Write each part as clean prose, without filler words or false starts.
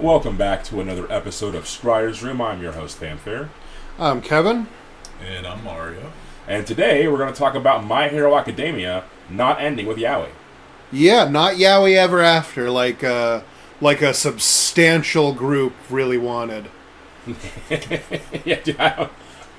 Welcome back to another episode of Scryer's Room. I'm your host, Famfare. I'm Kevin. And I'm Mario. And today we're going to talk about My Hero Academia not ending with yaoi. Yeah, not yaoi ever after, like a substantial group really wanted. Yeah, dude, I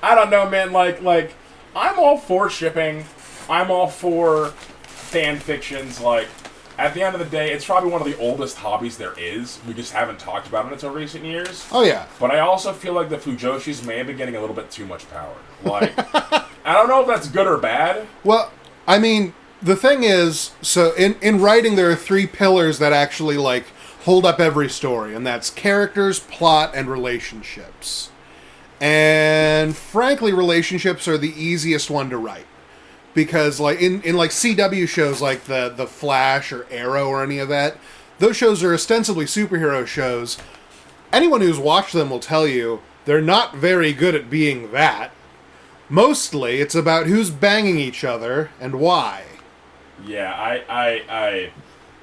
don't know, man. Like, I'm all for shipping. I'm all for fan fictions. Like, at the end of the day, it's probably one of the oldest hobbies there is. We just haven't talked about it until recent years. Oh, yeah. But I also feel like the Fujoshis may have been getting a little bit too much power. Like, I don't know if that's good or bad. Well, I mean, the thing is, so in writing, there are three pillars that actually, like, hold up every story, and that's characters, plot, and relationships. And, frankly, relationships are the easiest one to write. Because, like, in like, CW shows like the Flash or Arrow or any of that, those shows are ostensibly superhero shows. Anyone who's watched them will tell you they're not very good at being that. Mostly, it's about who's banging each other and why. Yeah,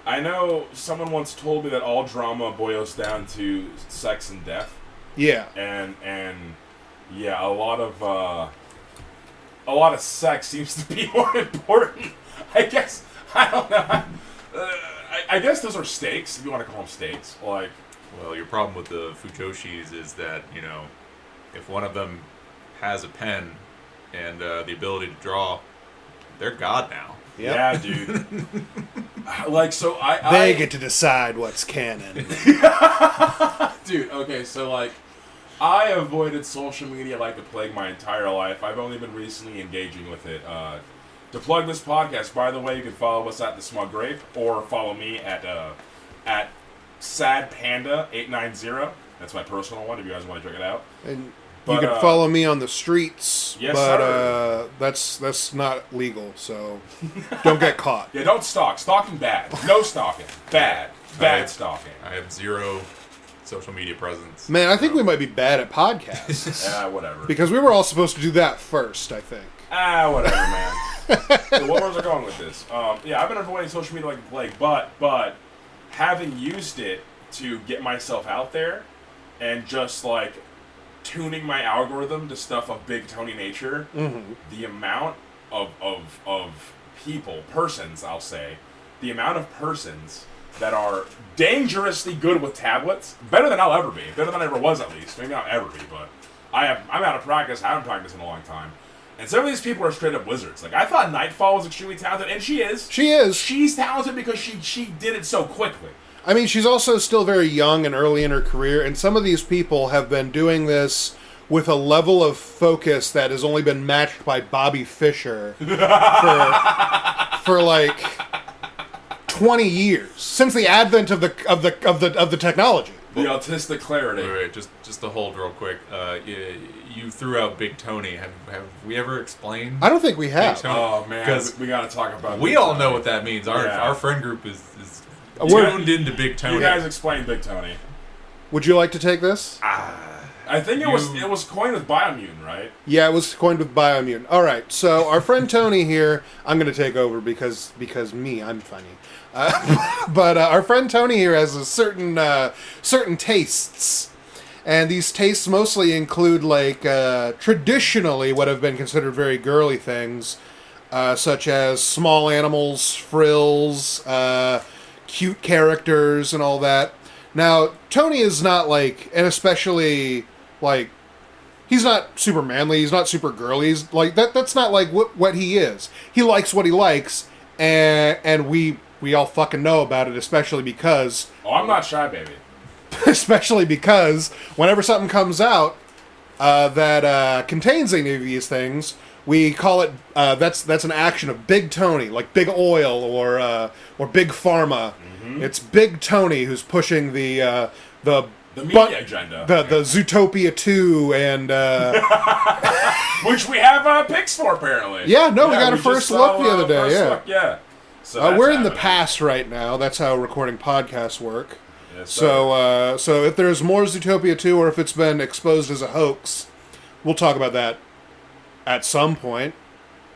I know someone once told me that all drama boils down to sex and death. Yeah. And yeah, a lot of sex seems to be more important. I guess, I don't know. I guess those are stakes, if you want to call them stakes. Like, Well, your problem with the Fujoshis is that, if one of them has a pen and the ability to draw, they're God now. Yep. Yeah, dude. Like, so They get to decide what's canon. Dude, okay, so, like, I avoided social media like the plague my entire life. I've only been recently engaging with it. To plug this podcast, by the way, you can follow us at The Smug Grape, or follow me at SadPanda890. That's my personal one if you guys want to check it out. And But, you can follow me on the streets, yes, but sir. That's not legal, so don't get caught. Yeah, don't stalk. Stalking bad. No stalking. Bad. Bad stalking. I have zero social media presence. Man, I think we might be bad at podcasts. Whatever. Because we were all supposed to do that first, I think. Whatever, man. So where was I going with this? Yeah, I've been avoiding social media like the plague, but having used it to get myself out there and just, like, tuning my algorithm to stuff of big Tony nature, the amount of people, persons, I'll say, the amount of persons that are dangerously good with tablets, better than I'll ever be, better than I ever was at least, maybe not ever be, but I'm out of practice, I haven't practiced in a long time. And some of these people are straight up wizards. Like, I thought Nightfall was extremely talented, and she is. She is. She's talented because she did it so quickly. I mean, she's also still very young and early in her career, and some of these people have been doing this with a level of focus that has only been matched by Bobby Fischer for like 20 years since the advent of the technology. The autistic clarity. Wait, just to hold real quick. You threw out Big Tony. Have we ever explained? I don't think we have. Big Tony? Oh, man. 'Cause We got to talk about we Big all Tony. know what that means. Our friend group is We're- tuned into Big Tony. You guys explain Big Tony. Would you like to take this? I think it was coined with Biomutant, right? Yeah, it was coined with Biomutant. All right, so our friend Tony here, I'm going to take over because I'm funny. But our friend Tony here has a certain tastes, and these tastes mostly include, like, traditionally what have been considered very girly things, such as small animals, frills, cute characters, and all that. Now, Tony is not, like, and especially, like, he's not super manly, he's not super girly, he's, like, that's not, like, what he is. He likes what he likes, and we all fucking know about it, especially because... Oh, I'm not shy, baby. Especially because whenever something comes out that contains any of these things, we call it, that's an action of Big Tony, like Big Oil or Big Pharma. It's Big Tony who's pushing the media agenda. The Zootopia 2 and... Which we have pics for, apparently. Yeah, no, we got a first look the other day, yeah. Yeah. So we're in the happening. past right now. That's how recording podcasts work. Yes, sir. So if there's more Zootopia 2 or if it's been exposed as a hoax, we'll talk about that at some point.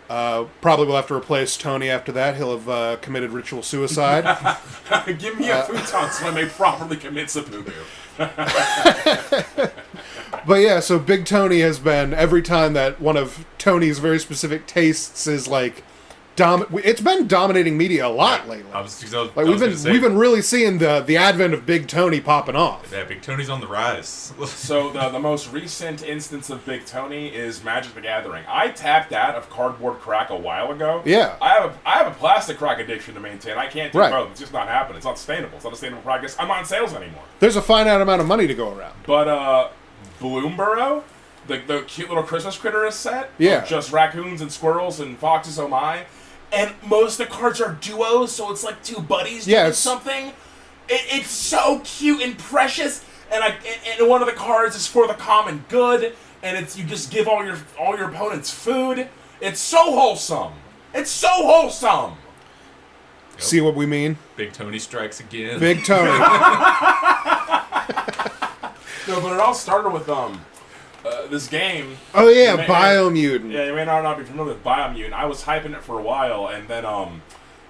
Probably will have to replace Tony after that. He'll have committed ritual suicide. Give me a futon so I may properly commit seppuku. But yeah, so Big Tony has been, every time that one of Tony's very specific tastes is like, it's been dominating media a lot lately. We've been really seeing the advent of Big Tony popping off. Yeah, Big Tony's on the rise. So the most recent instance of Big Tony is Magic the Gathering. I tapped out of cardboard crack a while ago. Yeah. I have a plastic crack addiction to maintain. I can't do both. It's just not happening. It's not sustainable. It's not a sustainable practice. I'm not in sales anymore. There's a finite amount of money to go around. But Bloomborough, the cute little Christmas critter is set. Yeah. Just raccoons and squirrels and foxes, oh my. And most of the cards are duos, so it's like two buddies doing something. It's so cute and precious. And one of the cards is for the common good, and it's you just give all your opponents food. It's so wholesome. It's so wholesome. Yep. See what we mean? Big Tony strikes again. Big Tony. No, but it all started with this game. Oh yeah, Biomutant. Yeah, you may not be familiar with Biomutant. I was hyping it for a while, and then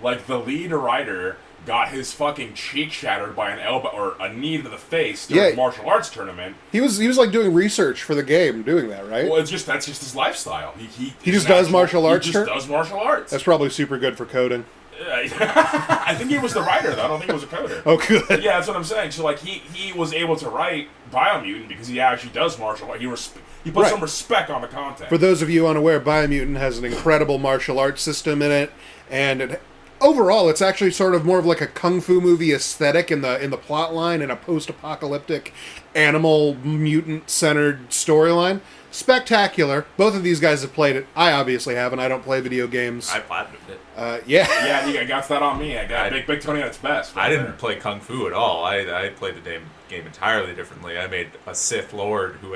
like the lead writer got his fucking cheek shattered by an elbow or a knee to the face during a martial arts tournament. He was like doing research for the game, doing that, right? Well, that's just his lifestyle. He just does martial arts. He just does martial arts. That's probably super good for coding. I think he was the writer, though. I don't think he was a coder. Oh, good. Yeah, that's what I'm saying. So, like, he was able to write Biomutant because he actually does martial art. He puts some respect on the content. For those of you unaware, Biomutant has an incredible martial arts system in it, and overall, it's actually sort of more of like a kung fu movie aesthetic in the plot line and a post-apocalyptic animal mutant-centered storyline. Spectacular. Both of these guys have played it. I obviously haven't. I don't play video games. I platinumed it. Yeah. Yeah, you got that on me. I got Big Tony at its best. I didn't play Kung Fu at all. I played the game entirely differently. I made a Sith Lord who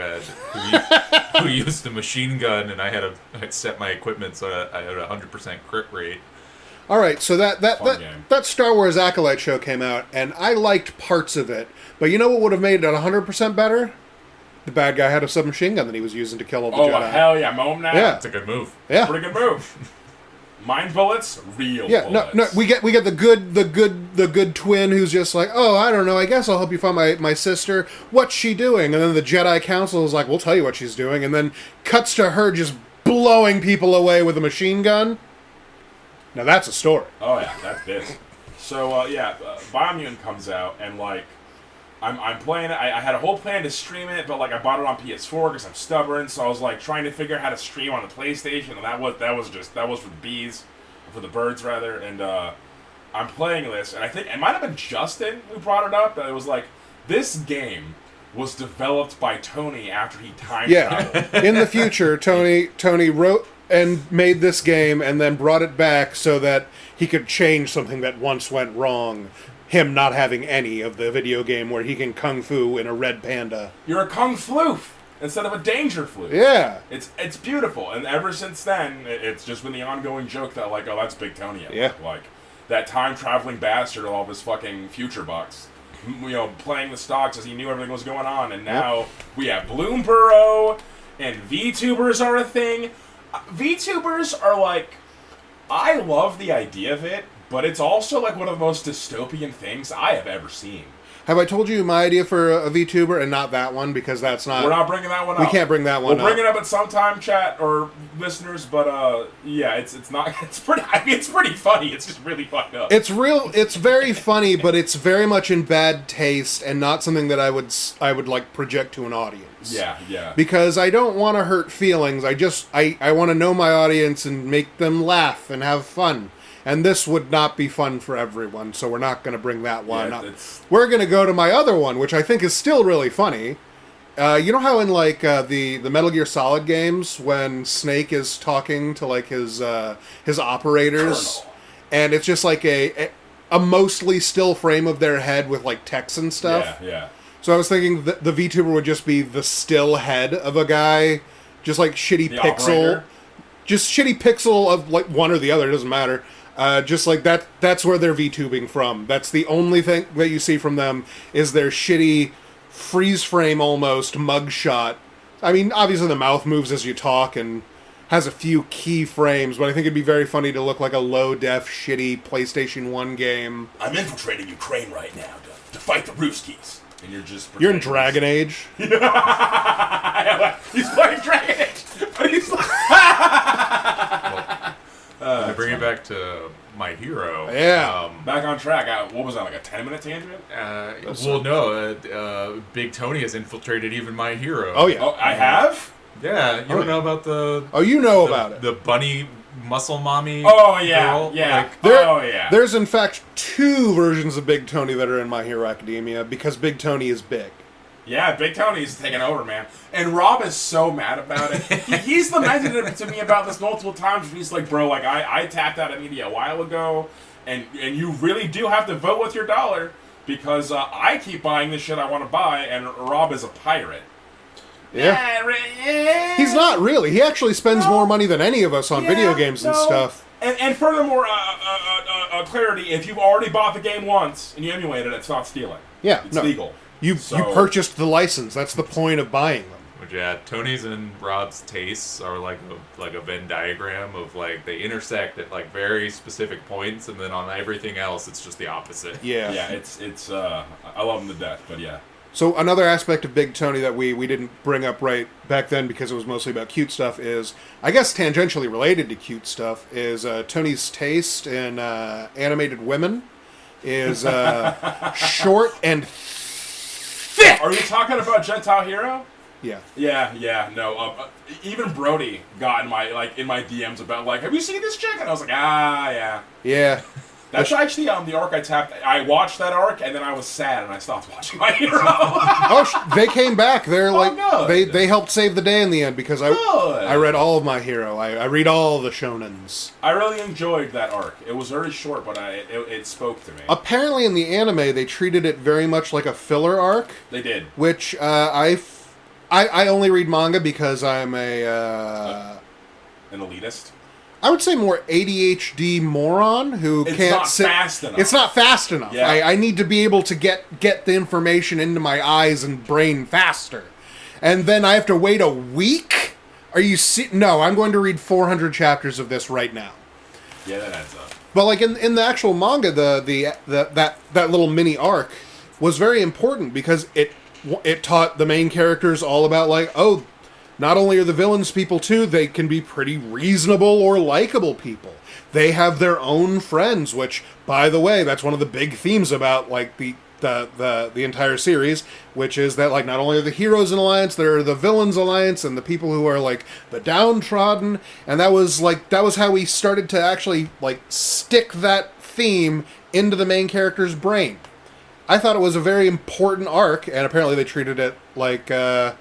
used a machine gun, and I'd set my equipment so I had a 100% crit rate. All right, so that Star Wars Acolyte show came out, and I liked parts of it. But you know what would have made it 100% better? The bad guy had a submachine gun that he was using to kill all the Jedi. Oh, hell yeah. Mow him now. Yeah. That's a good move. Yeah. Pretty good move. Mind bullets, real bullets. No, we get the good twin who's just like, oh, I don't know, I guess I'll help you find my sister. What's she doing? And then the Jedi Council is like, we'll tell you what she's doing, and then cuts to her just blowing people away with a machine gun. Now that's a story. Oh yeah, that's this. So Biomutant comes out, and like I'm playing it. I had a whole plan to stream it, but like I bought it on PS4 because I'm stubborn. So I was like trying to figure out how to stream on the PlayStation, and that was for the bees, for the birds rather. And I'm playing this, and I think it might have been Justin who brought it up. That it was like this game was developed by Tony after he time traveled. In the future, Tony wrote and made this game, and then brought it back so that he could change something that once went wrong. Him not having any of the video game where he can kung fu in a red panda. You're a kung floof instead of a danger floof. Yeah. It's beautiful. And ever since then, it's just been the ongoing joke that, like, oh, that's Big Tony. Yeah. Like, that time-traveling bastard of all of his fucking future bucks. You know, playing the stocks as he knew everything was going on. And now we have Bloomborough, and VTubers are a thing. VTubers are, like, I love the idea of it, but it's also like one of the most dystopian things I have ever seen. Have I told you my idea for a VTuber and not that one? Because that's not... We're not bringing that one up. We can't bring that one up. We'll bring it up at some time, chat, or listeners, but yeah, it's not... It's pretty... I mean, it's pretty funny. It's just really fucked up. It's very funny, but it's very much in bad taste and not something that I would like project to an audience. Yeah. Because I don't want to hurt feelings. I want to know my audience and make them laugh and have fun. And this would not be fun for everyone, so we're not going to bring that one up. We're going to go to my other one, which I think is still really funny. You know how in like the Metal Gear Solid games, when Snake is talking to like his operators, Colonel. And it's just like a mostly still frame of their head with like text and stuff. Yeah. So I was thinking the VTuber would just be the still head of a guy, just like shitty pixel, just shitty pixel of like one or the other. It doesn't matter. Just like that. That's where they're VTubing from. That's the only thing that you see from them is their shitty freeze frame almost mugshot. I mean, obviously the mouth moves as you talk, and has a few key frames, but I think it'd be very funny to look like a low-def, shitty PlayStation 1 game. I'm infiltrating Ukraine right now to fight the Ruskies. And you're just... You're in Dragon Age. He's playing Dragon Age. But he's like... To bring it back to My Hero. Yeah. Back on track. What was that, like a 10-minute tangent? Big Tony has infiltrated even My Hero. Oh, yeah. Oh, I have? Yeah, you don't know about the... Oh, you know about it. The bunny muscle mommy Oh, yeah, girl? yeah. Like, There's, in fact, 2 versions of Big Tony that are in My Hero Academia, because Big Tony is big. Yeah, Big Tony's taking over, man. And Rob is so mad about it. He's lamented to me about this multiple times. He's like, bro, like, I tapped out of media a while ago, and you really do have to vote with your dollar, because I keep buying the shit I want to buy, and Rob is a pirate. Yeah. He's not really. He actually spends more money than any of us on video games and stuff. And furthermore, clarity, if you've already bought the game once and you emulate it, it's not stealing. Yeah, it's legal. You purchased the license. That's the point of buying them. But yeah, Tony's and Rob's tastes are like a Venn diagram of like they intersect at like very specific points, and then on everything else, it's just the opposite. Yeah, yeah. It's I love him to death, but yeah. So another aspect of Big Tony that we didn't bring up right back then because it was mostly about cute stuff is, I guess tangentially related to cute stuff, is Tony's taste in animated women is short and thick. Are you talking about Gentile Hero? Yeah. Yeah. No. Even Brody got in my DMs about like, have you seen this chick? And I was like, yeah. Yeah. That's actually the arc I tapped. I watched that arc, and then I was sad, and I stopped watching My Hero. They came back. They're like good. they helped save the day in the end because I read all of My Hero. I read all the shonens. I really enjoyed that arc. It was very short, but it spoke to me. Apparently, in the anime, they treated it very much like a filler arc. They did. Which I only read manga because I'm an elitist. I would say more ADHD moron who can't sit. Fast enough. It's not fast enough. Yeah. I need to be able to get the information into my eyes and brain faster. And then I have to wait a week? Are you No, I'm going to read 400 chapters of this right now. Yeah, that adds up. But like in the actual manga, that little mini arc was very important because it taught the main characters all about like, oh, not only are the villains people too, they can be pretty reasonable or likable people. They have their own friends, which, by the way, that's one of the big themes about like the entire series, which is that like not only are the heroes an alliance, there are the villains alliance and the people who are like the downtrodden, and that was how we started to actually like stick that theme into the main character's brain. I thought it was a very important arc, and apparently they treated it like a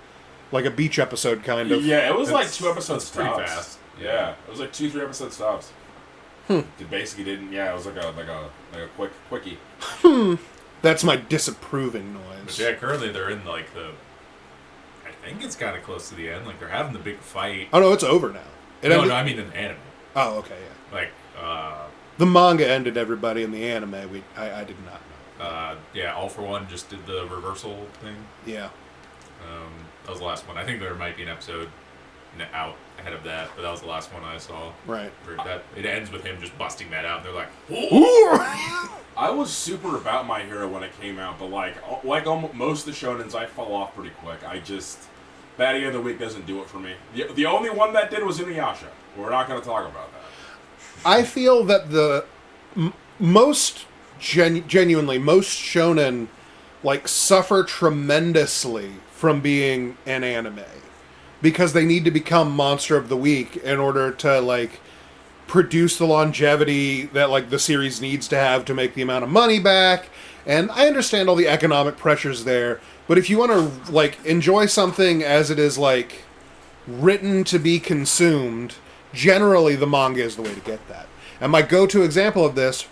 beach episode, kind of. Yeah, it was like 2 episodes pretty stops. fast. Yeah, it was like 2-3 episode stops. It basically didn't. Yeah, it was like a quickie. That's my disapproving noise. But yeah, currently they're in like I think it's kind of close to the end. Like they're having the big fight. Oh no, it's over now. No, I mean in the anime. Oh, okay, yeah. Like the manga ended. Everybody in the anime, I did not know. Yeah, All For One just did the reversal thing. Yeah. That was the last one. I think there might be an episode out ahead of that, but that was the last one I saw. Right. It ends with him just busting that out, and they're like, "Ooh!" I was super about My Hero when it came out, but like almost most of the shonens, I fall off pretty quick. Baddie of the Week doesn't do it for me. The only one that did was Inuyasha. We're not going to talk about that. I feel that the genuinely most shonen like suffer tremendously from being an anime because they need to become Monster of the Week in order to like produce the longevity that like the series needs to have to make the amount of money back. And I understand all the economic pressures there, but if you want to like enjoy something as it is like written to be consumed, generally the manga is the way to get that. And my go-to example of this,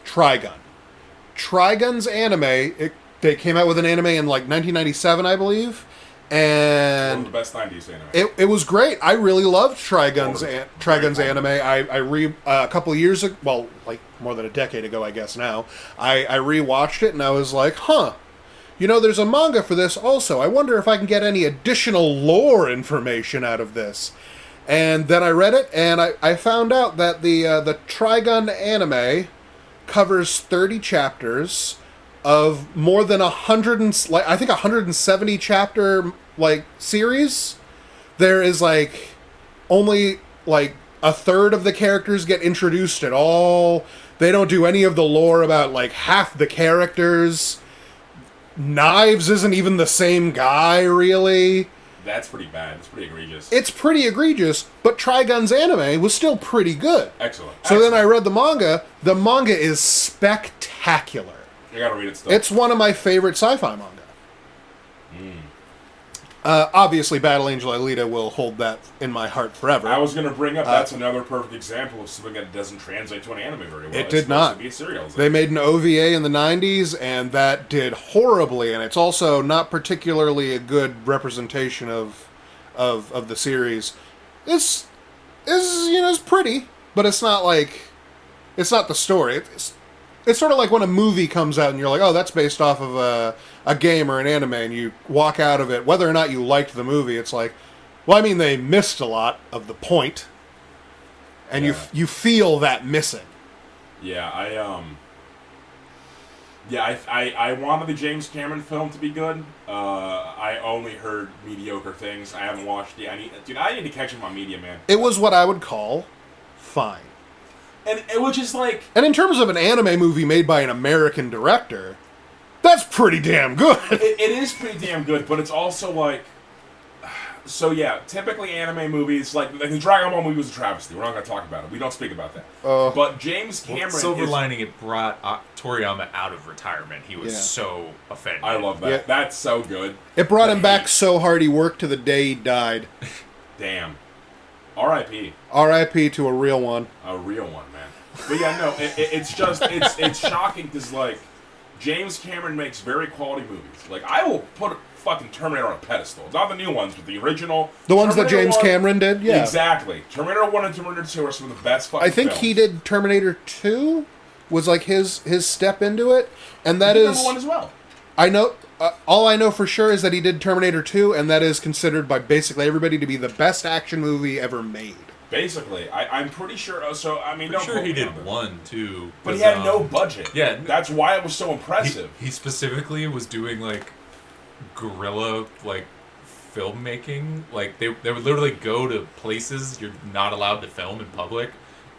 Trigun. Trigun's anime, they came out with an anime in like 1997, I believe, and one of the best 90s anime. It was great. I really loved Trigun's anime. A couple of years ago, well, like more than a decade ago, I guess now, I rewatched it and I was like, there's a manga for this also. I wonder if I can get any additional lore information out of this. And then I read it, and I found out that the Trigun anime covers 30 chapters of more than 170 chapter series. There is only a third of the characters get introduced at all. They don't do any of the lore about half the characters. Knives isn't even the same guy, really. That's pretty bad. It's pretty egregious. It's pretty egregious, but Trigun's anime was still pretty good. Excellent. So then I read the manga. The manga is spectacular. You gotta read it still. It's one of my favorite sci-fi manga. Obviously, Battle Angel Alita will hold that in my heart forever. I was going to bring up, that's another perfect example of something that doesn't translate to an anime very well. It did not. Be a serial. They made an OVA in the 90s, and that did horribly, and it's also not particularly a good representation of the series. It's pretty, but it's not it's not the story. It's sort of like when a movie comes out and you're like, oh, that's based off of a game or an anime, and you walk out of it, whether or not you liked the movie, it's like, well, I mean, they missed a lot of the point, and you feel that missing. Yeah, I wanted the James Cameron film to be good. I only heard mediocre things. I haven't watched it. I need to catch up on media, man. It was what I would call fine. And it was just And in terms of an anime movie made by an American director, that's pretty damn good. It is pretty damn good, but it's also so yeah, typically anime movies, the Dragon Ball movie was a travesty. We're not going to talk about it. We don't speak about that. But James Cameron Silver lining, it brought Toriyama out of retirement. He was so offended. I love that. Yeah. That's so good. It brought him back so hard he worked to the day he died. Damn. R.I.P. R.I.P. to a real one. A real one, man. But yeah, no, it's shocking because, James Cameron makes very quality movies. I will put fucking Terminator on a pedestal. Not the new ones, but the original. The ones Terminator that James 1, Cameron did? Yeah. Exactly. Terminator 1 and Terminator 2 are some of the best fucking I think films. he did Terminator 2, was his step into it, and that is... Number 1 as well. I know... all I know for sure is that he did Terminator 2, and that is considered by basically everybody to be the best action movie ever made. Basically, I'm pretty sure. So I mean, pretty sure he did 1 too, but he had no budget. Yeah, that's why it was so impressive. He specifically was doing guerrilla filmmaking. They would literally go to places you're not allowed to film in public,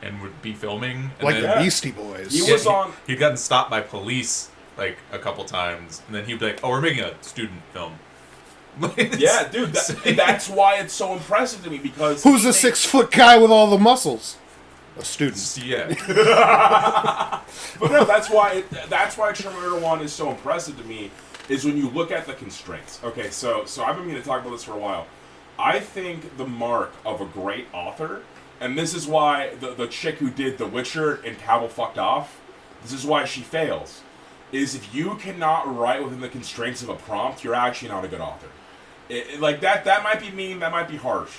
and would be filming. And the Beastie Boys. He'd gotten stopped by police a couple times, and then he'd be like, "Oh, we're making a student film." Yeah, dude, that's why it's so impressive to me, because... Who's the 6-foot guy with all the muscles? A student. Yeah. But no, that's why Terminator 1 is so impressive to me, is when you look at the constraints. Okay, so I've been meaning to talk about this for a while. I think the mark of a great author, and this is why the chick who did The Witcher and Cavill fucked off, this is why she fails, is if you cannot write within the constraints of a prompt, you're actually not a good author. That might be mean, that might be harsh.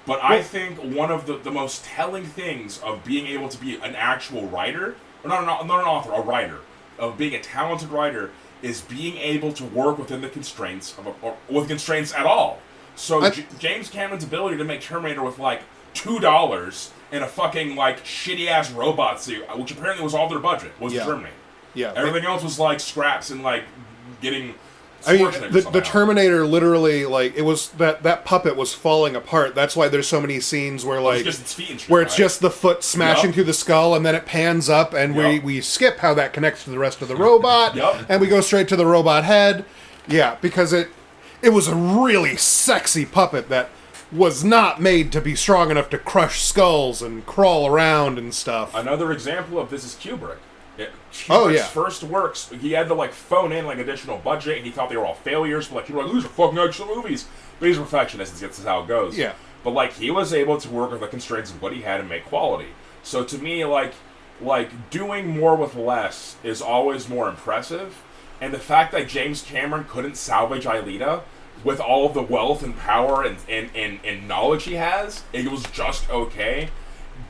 But I think one of the most telling things of being able to be an actual writer, or not an author, a writer, of being a talented writer, is being able to work within the constraints or with constraints at all. So James Cameron's ability to make Terminator with $2 and a fucking shitty ass robot suit, which apparently was all their budget, was the Terminator. Yeah. Everything else was scraps and getting. I mean, the Terminator literally, it was that puppet was falling apart. That's why there's so many scenes where it's just its feet and shit, where it's just the foot smashing through the skull, and then it pans up, and we skip how that connects to the rest of the robot, and we go straight to the robot head. Yeah, because it was a really sexy puppet that was not made to be strong enough to crush skulls and crawl around and stuff. Another example of this is Kubrick. Kubrick's first works, he had to phone in additional budget, and he thought they were all failures. But people were these are fucking excellent movies. But he's a perfectionist, and this is how it goes. Yeah. But he was able to work with the constraints of what he had and make quality. So to me, doing more with less is always more impressive. And the fact that James Cameron couldn't salvage Alita with all of the wealth and power and knowledge he has, it was just okay.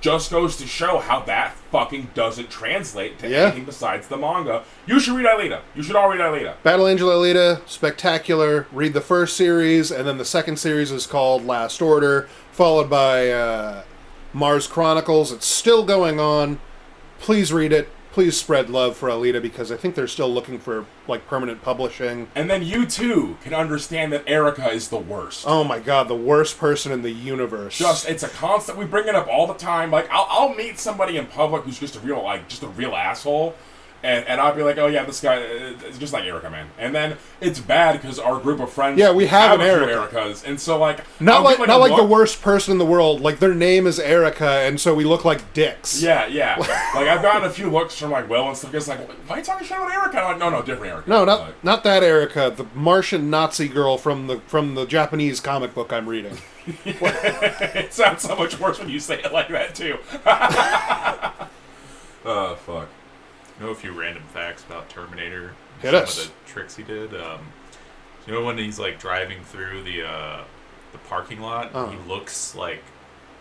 just goes to show how that fucking doesn't translate to Yeah. anything besides the manga. You should read Alita. You should all read Alita. Battle Angel Alita, spectacular. Read the first series, and then the second series is called Last Order, followed by Mars Chronicles. It's still going on. Please read it. Please spread love for Alita, because I think they're still looking for like permanent publishing. And then you too can understand that Erica is the worst. Oh my god, the worst person in the universe. It's a constant. We bring it up all the time. Like I'll meet somebody in public who's just a real asshole, and I'll be like, oh yeah, this guy is just like Erica, man. And then it's bad because our group of friends we have an a few Erica. Ericas, and so like not I'll like get, not a like the look. worst person in the world. Like their name is Erica, and so we look like dicks. Yeah. Like I've gotten a few looks from like Will and stuff. It's like, why are you talking shit about Erica? I'm like, no, different Erica. No, Like, not that Erica, the Martian Nazi girl from the Japanese comic book I'm reading. it sounds so much worse when you say it like that too. Oh fuck. You know a few random facts about Terminator? Hit some us. of the tricks he did. You know when he's like driving through the parking lot, he looks like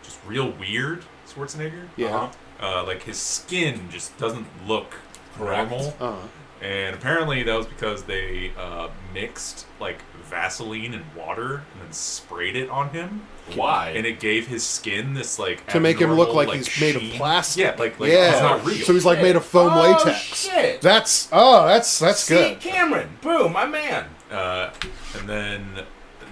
just real weird. Schwarzenegger. Yeah. Like his skin just doesn't look Correct. normal. Uh-huh. And apparently that was because they mixed like Vaseline and water and then sprayed it on him. Why? And it gave his skin this like To make him look abnormal, like he's made of sheen. plastic. Yeah, like Yeah. it's not real. So he's like made of foam Oh, latex. shit. That's See, good. Cameron, boom, my man. And then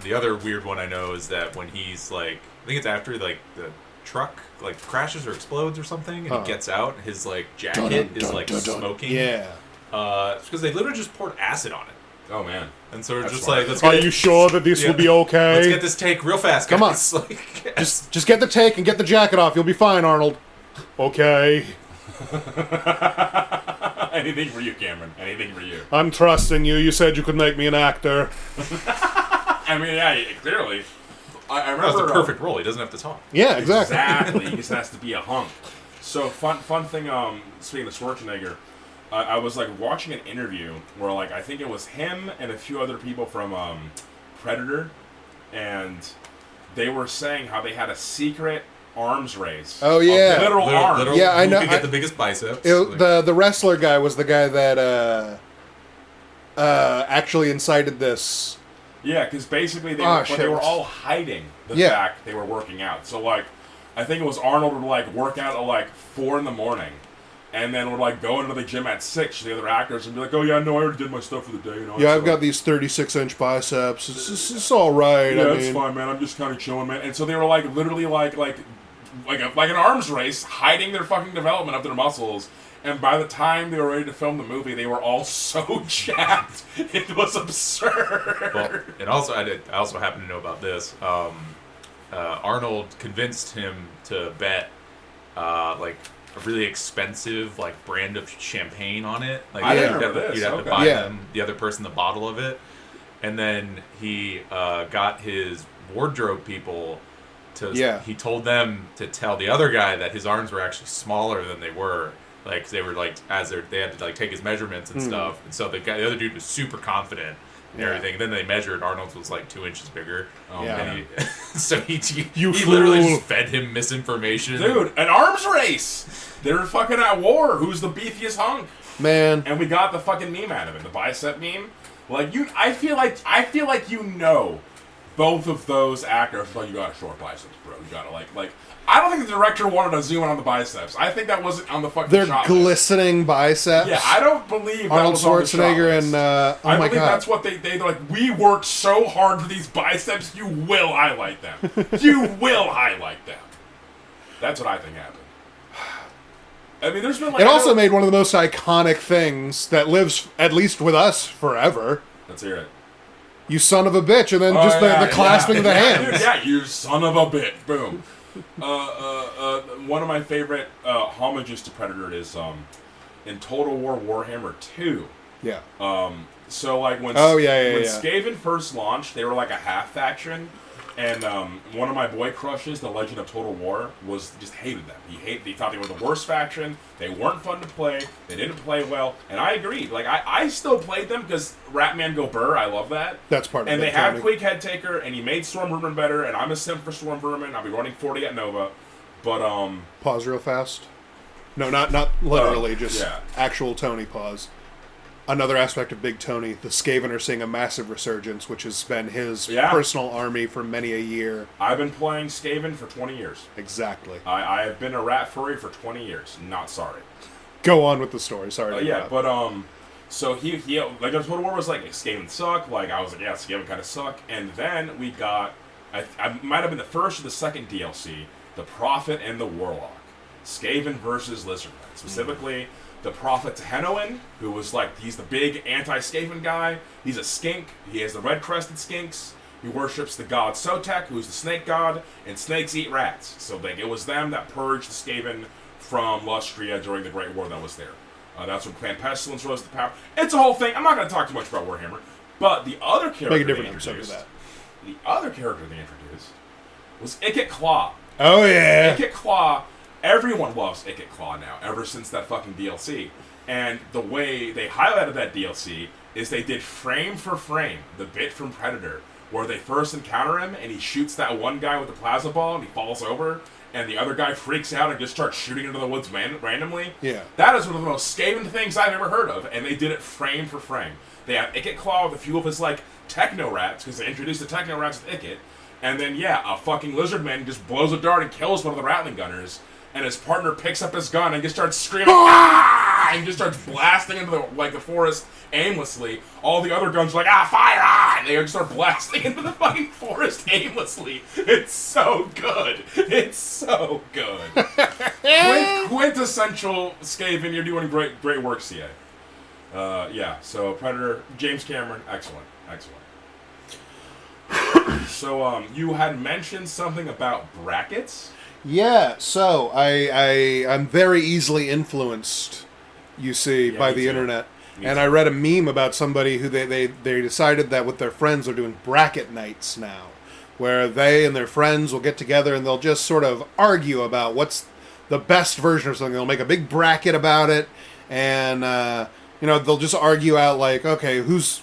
the other weird one I know is that when he's like, I think it's after like the truck like crashes or explodes or something, and he gets out, his like jacket is like smoking. Yeah. It's because they literally just poured acid on it. Oh man. And so we're That's just smart. like, let's Are get you sure that this will be okay? Let's get this take real fast, guys. Come on. Like, Just get the take and get the jacket off. You'll be fine, Arnold. Okay. Anything for you, Cameron. Anything for you. I'm trusting you. You said you could make me an actor. I mean, yeah, clearly. I that remember was the perfect role. He doesn't have to talk. Yeah, exactly. Exactly. He just has to be a hunk. So fun thing. Speaking of Schwarzenegger, I was like watching an interview where like I think it was him and a few other people from Predator, and they were saying how they had a secret arms race. Oh, yeah. Of literal arms. Yeah, I who know. could get the biggest biceps. The wrestler guy was the guy that actually incited this. Yeah, because basically they were all hiding the fact they were working out. So like, I think it was Arnold would like work out at like 4 a.m. and then would like go into the gym at 6. The other actors would be like, "Oh yeah, no, I already did my stuff for the day." You know, Yeah, I've got these 36-inch biceps. It's all right. Yeah, I it's mean, fine, man. I'm just kind of chilling, man. And so they were like literally like an arms race, hiding their fucking development of their muscles. And by the time they were ready to film the movie, they were all so jacked. It was absurd. Well, and also I also happen to know about this. Arnold convinced him to bet like a really expensive like brand of champagne on it. Like I you'd remember have, this. you'd have to Okay. buy Yeah. them, the other person the bottle of it, and then he got his wardrobe people to. Yeah. He told them to tell the other guy that his arms were actually smaller than they were. Like they were like they had to like take his measurements and stuff, and so the other dude was super confident and everything. And then they measured. Arnold's was like 2 inches bigger. Oh, Yeah. man. And so he You literally fool. just fed him misinformation. Dude, an arms race! They're fucking at war. Who's the beefiest hunk? man. And we got the fucking meme out of it, the bicep meme. Like I feel like you know both of those actors. Well, you got a short biceps, bro. You gotta like. I don't think the director wanted to zoom in on the biceps. I think that wasn't on the fucking They're shot list. glistening biceps. Yeah, I don't believe that Arnold was on the shot Schwarzenegger list. and I oh my believe god. that's what they're like. We worked so hard for these biceps. You will highlight them. You will highlight them. That's what I think happened. I mean, there's been like It also made one of the most iconic things that lives, at least with us, forever. Let's hear it. You son of a bitch, and then Oh, just yeah, the clasping of the yeah, hands. dude, yeah, you son of a bitch. Boom. One of my favorite homages to Predator is in Total War Warhammer 2. Yeah. So like when Oh, when yeah. Skaven first launched, they were like a half faction, and one of my boy crushes, the Legend of Total War, just hated them. He thought they were the worst faction. They weren't fun to play. They didn't play well, and I agreed. Like I still played them because Ratman Go Burr, I love that. That's part of it. And they have Tony. Quake Head Taker, and he made Storm Vermin better, and I'm a simp for Storm Vermin. I'll be running 40 at Nova. But Pause real fast. No, not literally, just yeah. actual Tony pause. Another aspect of Big Tony, the Skaven are seeing a massive resurgence, which has been his personal army for many a year. I've been playing Skaven for 20 years. Exactly. I have been a rat furry for 20 years. Not sorry. Go on with the story. Sorry to interrupt. But so he like Total War was like, Skaven suck. Like I was like, yeah, Skaven kind of suck. And then we got, I might have been the first or the second DLC, the Prophet and the Warlock, Skaven versus Lizardmen. Specifically, the Prophet Tehenoin, who was like, he's the big anti-Skaven guy. He's a skink. He has the red-crested skinks. He worships the god Sotek, who's the snake god, and snakes eat rats. So like, it was them that purged the Skaven from Lustria during the Great War that was there. That's when Clan Pestilence rose to power. It's a whole thing. I'm not going to talk too much about Warhammer. But the other character Make a different episode of that. The other character they introduced was Ikit Claw. Oh, yeah. Ikit Claw. Everyone loves Ikit Claw now, ever since that fucking DLC. And the way they highlighted that DLC is they did frame for frame the bit from Predator, where they first encounter him and he shoots that one guy with the plasma ball and he falls over, and the other guy freaks out and just starts shooting into the woods randomly. Yeah. That is one of the most Skaven things I've ever heard of, and they did it frame for frame. They have Ikit Claw with a few of his, like, techno rats, because they introduced the techno rats with Ikit, and then, a fucking lizardman just blows a dart and kills one of the Rattling gunners, and his partner picks up his gun and just starts screaming, ah! And just starts blasting into the forest aimlessly. All the other guns are like, fire! Ah! And they just start blasting into the fucking forest aimlessly. It's so good. It's so good. Quintessential Skaven, you're doing great work, CA. So Predator, James Cameron, excellent. So, you had mentioned something about brackets? Yeah, so I'm very easily influenced, you see, by the internet. And I read a meme about somebody who they decided that with their friends are doing bracket nights now, where they and their friends will get together and they'll just sort of argue about what's the best version of something. They'll make a big bracket about it, and they'll just argue out like, okay, who's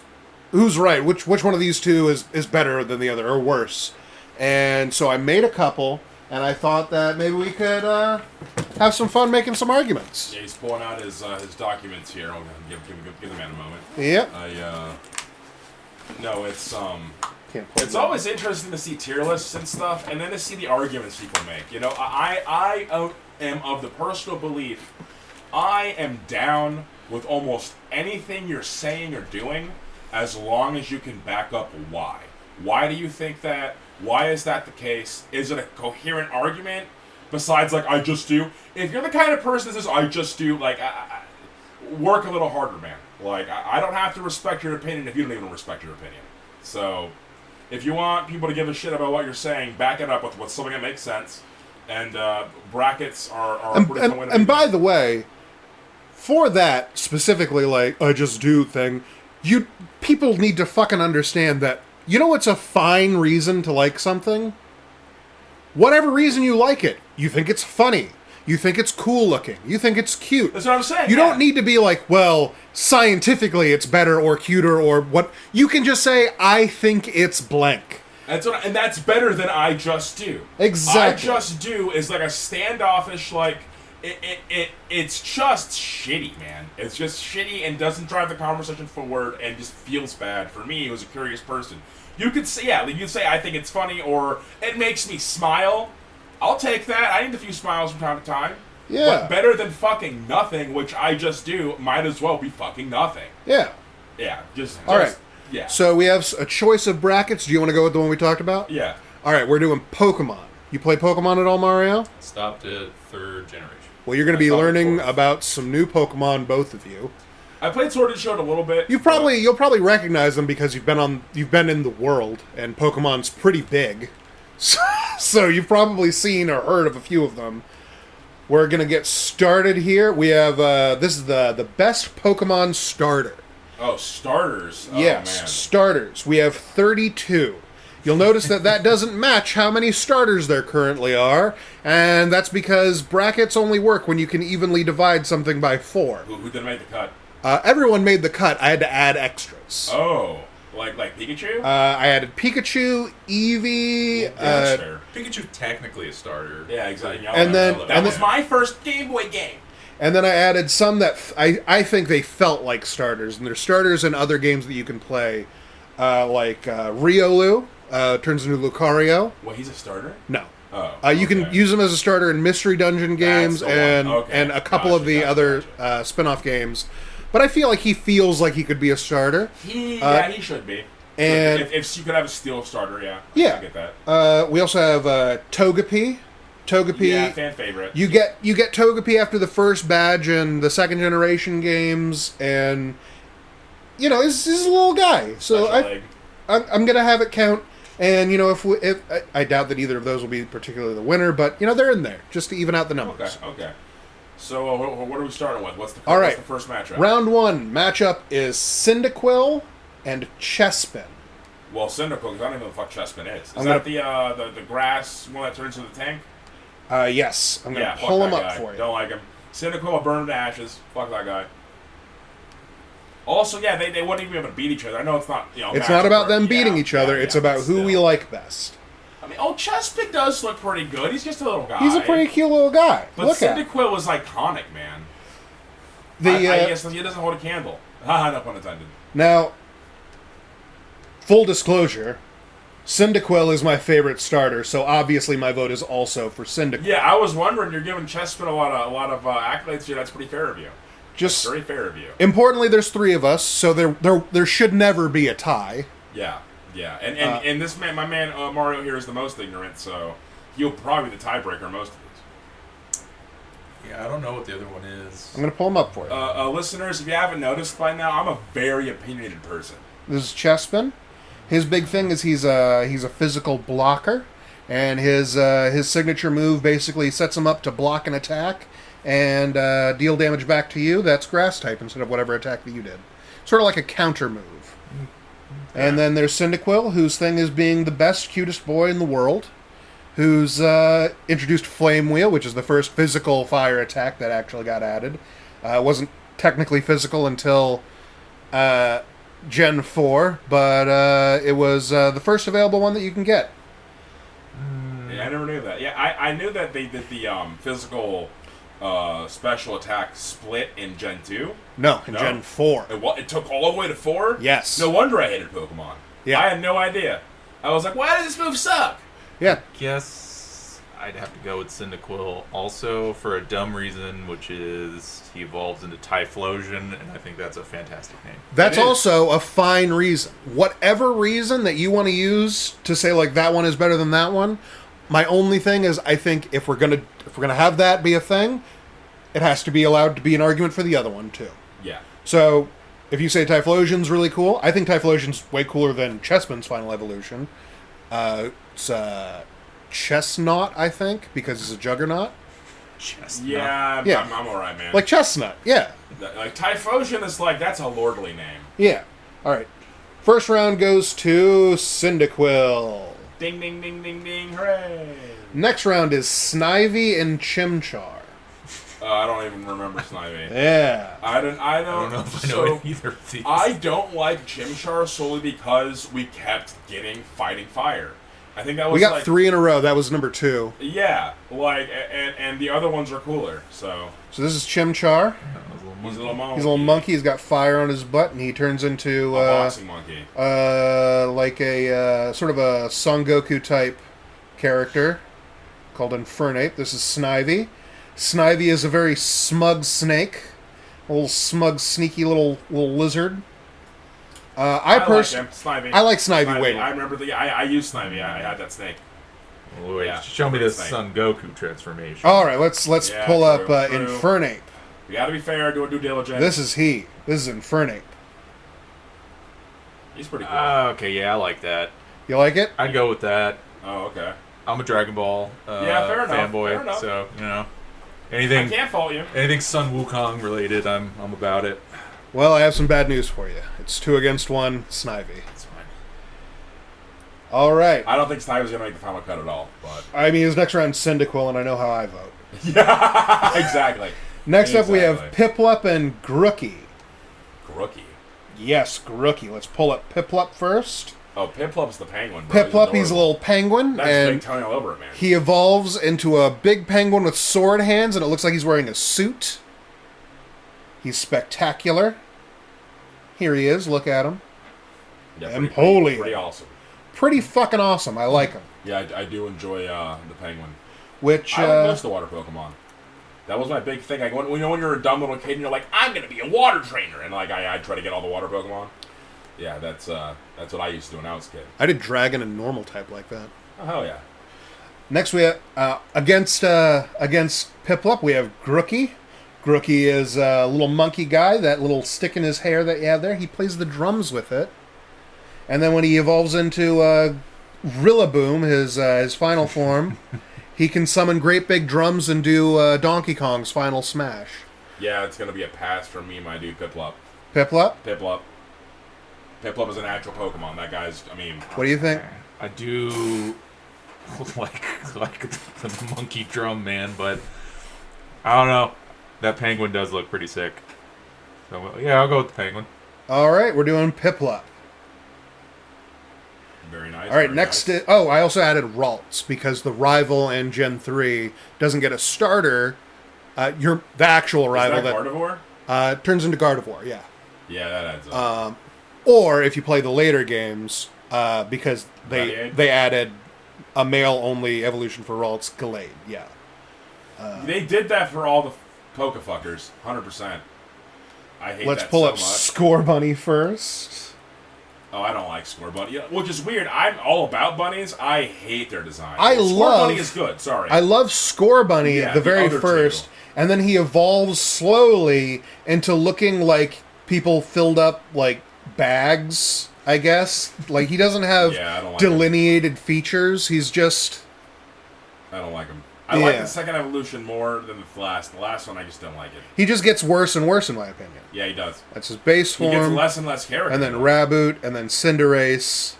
right? Which one of these two is better than the other or worse? And so I made a couple. And I thought that maybe we could have some fun making some arguments. Yeah, he's pulling out his documents here. I'll give the man a moment. Yep. It's always interesting to see tier lists and stuff, and then to see the arguments people make. I am of the personal belief, I am down with almost anything you're saying or doing, as long as you can back up why. Why do you think that? Why is that the case? Is it a coherent argument? Besides, like, I just do. If you're the kind of person that says, I just do, like, work a little harder, man. Like, I don't have to respect your opinion if you don't even respect your opinion. So, if you want people to give a shit about what you're saying, back it up with something that makes sense. And brackets are a pretty fun way to And by the way, for that, specifically, like, I just do thing, people need to fucking understand that. You know what's a fine reason to like something? Whatever reason you like it. You think it's funny. You think it's cool looking. You think it's cute. That's what I'm saying. You don't need to be like, well, scientifically it's better or cuter or what. You can just say, I think it's blank. And that's better than I just do. Exactly. I just do is like a standoffish, like, it's just shitty, man. It's just shitty and doesn't drive the conversation forward and just feels bad. For me, who's a curious person. You could say, you could say, I think it's funny, or it makes me smile. I'll take that. I need a few smiles from time to time. Yeah. But better than fucking nothing, which I just do, might as well be fucking nothing. Yeah. Yeah, all right. Yeah. So we have a choice of brackets. Do you want to go with the one we talked about? Yeah. All right, we're doing Pokemon. You play Pokemon at all, Mario? Stopped at 3rd generation. Well, you're going to be learning about some new Pokemon, both of you. I played Sword and Shield a little bit. You'll probably recognize them because you've been in the world, and Pokemon's pretty big. So you've probably seen or heard of a few of them. We're going to get started here. We have this is the best Pokemon starter. Oh, starters. Yes, oh, man. Starters. We have 32. You'll notice that doesn't match how many starters there currently are, and that's because brackets only work when you can evenly divide something by 4. Who didn't make the cut? Everyone made the cut. I had to add extras. Oh. Like Pikachu? I added Pikachu, Eevee. Yeah, that's fair. Pikachu technically a starter. Yeah, exactly. And then- that was my first Game Boy game. And then I added some that I think they felt like starters, and they're starters in other games that you can play, like Riolu turns into Lucario. Well, he's a starter? No. Oh. You can use him as a starter in Mystery Dungeon games That's the one. and Okay. a couple of the other spin-off games. But I feel like he feels like he could be a starter. He should be. And if you could have a steel starter, I get that. We also have Togepi. Yeah, fan favorite. You get Togepi after the first badge in the second generation games, and he's a little guy. So I'm gonna have it count. And if I doubt that either of those will be particularly the winner, but they're in there just to even out the numbers. Okay. So what are we starting with? What's the first matchup? Round 1 matchup is Cyndaquil and Chespin. Well, Cyndaquil, because I don't even know what the fuck Chespin is. Is that the grass one that turns into the tank? Yes. I'm gonna pull him up for you. Don't like him. Cyndaquil will burn to ashes. Fuck that guy. Also, they wouldn't even be able to beat each other. I know it's not, It's not about them beating each other. It's about who we like best. I mean, Chespin does look pretty good. He's just a little guy. He's a pretty cute little guy. But Cyndaquil was iconic, man. I guess he doesn't hold a candle. No pun intended. Now, full disclosure, Cyndaquil is my favorite starter, so obviously my vote is also for Cyndaquil. Yeah, I was wondering. You're giving Chespin a lot of accolades here. That's pretty fair of you. That's very fair of you. Importantly, there's 3 of us, so there should never be a tie. Yeah. And this man, my man Mario here is the most ignorant, so he'll probably be the tiebreaker most of these. Yeah, I don't know what the other one is. I'm going to pull him up for you. Listeners, if you haven't noticed by now, I'm a very opinionated person. This is Chespin. His big thing is he's a physical blocker, and his signature move basically sets him up to block an attack and deal damage back to you. That's grass type instead of whatever attack that you did. Sort of like a counter move. And then there's Cyndaquil, whose thing is being the best, cutest boy in the world, who's introduced Flame Wheel, which is the first physical fire attack that actually got added. Wasn't technically physical until Gen 4, but it was the first available one that you can get. Yeah, I never knew that. Yeah, I knew that they did the physical special attack split in Gen 2. No, Gen 4. It took all the way to 4? Yes. No wonder I hated Pokemon. Yeah. I had no idea. I was like, why does this move suck? Yeah. Guess I'd have to go with Cyndaquil also for a dumb reason, which is he evolves into Typhlosion, and I think that's a fantastic name. That's also a fine reason. Whatever reason that you want to use to say like that one is better than that one, my only thing is I think if we're gonna have that be a thing, it has to be allowed to be an argument for the other one too. Yeah. So if you say Typhlosion's really cool, I think Typhlosion's way cooler than Chespin's final evolution. It's Chestnut, I think, because it's a juggernaut. Chestnut. Yeah, I'm alright, man. Like Chestnut, yeah. Like Typhlosion is that's a lordly name. Yeah. Alright. First round goes to Cyndaquil. Ding, ding, ding, ding, ding, hooray! Next round is Snivy and Chimchar. I don't even remember Snivy. Yeah. I don't know if I know either of these. I don't like Chimchar solely because we kept getting Fighting Fire. I think that was we got 3 in a row. That was number 2. Yeah, and the other ones are cooler. So this is Chimchar. He's a little monkey. He's a little monkey. He's got fire on his butt, and he turns into a boxing monkey. Like a sort of a Son Goku type character called Infernape. This is Snivy. Snivy is a very smug snake, a little smug, sneaky little lizard. I like Snivy. I like Snivy way more. I remember I used Snivy. I had that snake. Wait, show me this Son Goku transformation. All right, let's pull up true. Infernape. We gotta be fair, do a due diligence. This is he. This is Infernape. He's pretty cool. Okay, yeah, I like that. You like it? I'd go with that. Oh, okay. I'm a Dragon Ball fair enough, fanboy, fair enough. So anything. I can't fault you. Anything Sun Wukong related, I'm about it. Well, I have some bad news for you. It's 2 against 1, Snivy. That's fine. All right. I don't think Snivy's gonna make the final cut at all, but I mean, his next round Cyndaquil, and I know how I vote. Yeah, exactly. Next up, we have Piplup and Grookey. Grookey. Yes, Grookey. Let's pull up Piplup first. Oh, Piplup's the penguin, bro. Piplup, he's a little penguin. That's and big tongue all over it, man. he evolves into a big penguin with sword hands, and it looks like he's wearing a suit. He's spectacular. Here he is. Look at him. Yeah, Empoleon. Pretty awesome. Pretty fucking awesome. I like him. Yeah, I do enjoy the penguin. Which, I like most of the water Pokemon. That was my big thing. Like, when you're a dumb little kid and you're like, I'm going to be a water trainer. And, like, I try to get all the water Pokemon. Yeah, that's what I used to do when I was a kid. I did dragon and normal type like that. Oh, hell yeah. Next we have, against Piplup, we have Grookey. Grookey is a little monkey guy, that little stick in his hair that you have there. He plays the drums with it. And then when he evolves into Rillaboom, his final form, he can summon great big drums and do Donkey Kong's final smash. Yeah, it's going to be a pass from me, my dude, Piplup. Piplup? Piplup. Piplup is an actual Pokemon. That guy's, I mean... What do you think? I do like the monkey drum, man, but I don't know. That penguin does look pretty sick. So, yeah, I'll go with the penguin. All right, we're doing Piplup. Very nice. All right, next... Nice. I also added Ralts, because the rival in Gen 3 doesn't get a starter. The actual rival... Is that Gardevoir? Turns into Gardevoir, yeah. Yeah, that adds up. Or if you play the later games, because they added a male-only evolution for Ralts, Gallade, yeah. They did that for all the Pokefuckers, 100%. I hate Let's that pull so up much. Score Bunny first. Oh, I don't like Score Bunny, yeah, which is weird. I'm all about bunnies. I hate their design. Score Bunny is good. Sorry, I love Score Bunny, Yeah, the very other first, two. and then he evolves slowly into looking like people filled up like bags. I guess like he doesn't have Yeah, I don't like delineated features. He's just I don't like him. I like the second evolution more than the last. The last one, I just don't like it. he just gets worse and worse in my opinion. Yeah, he does. That's his base He form. gets less and less character. And then Raboot, and then Cinderace,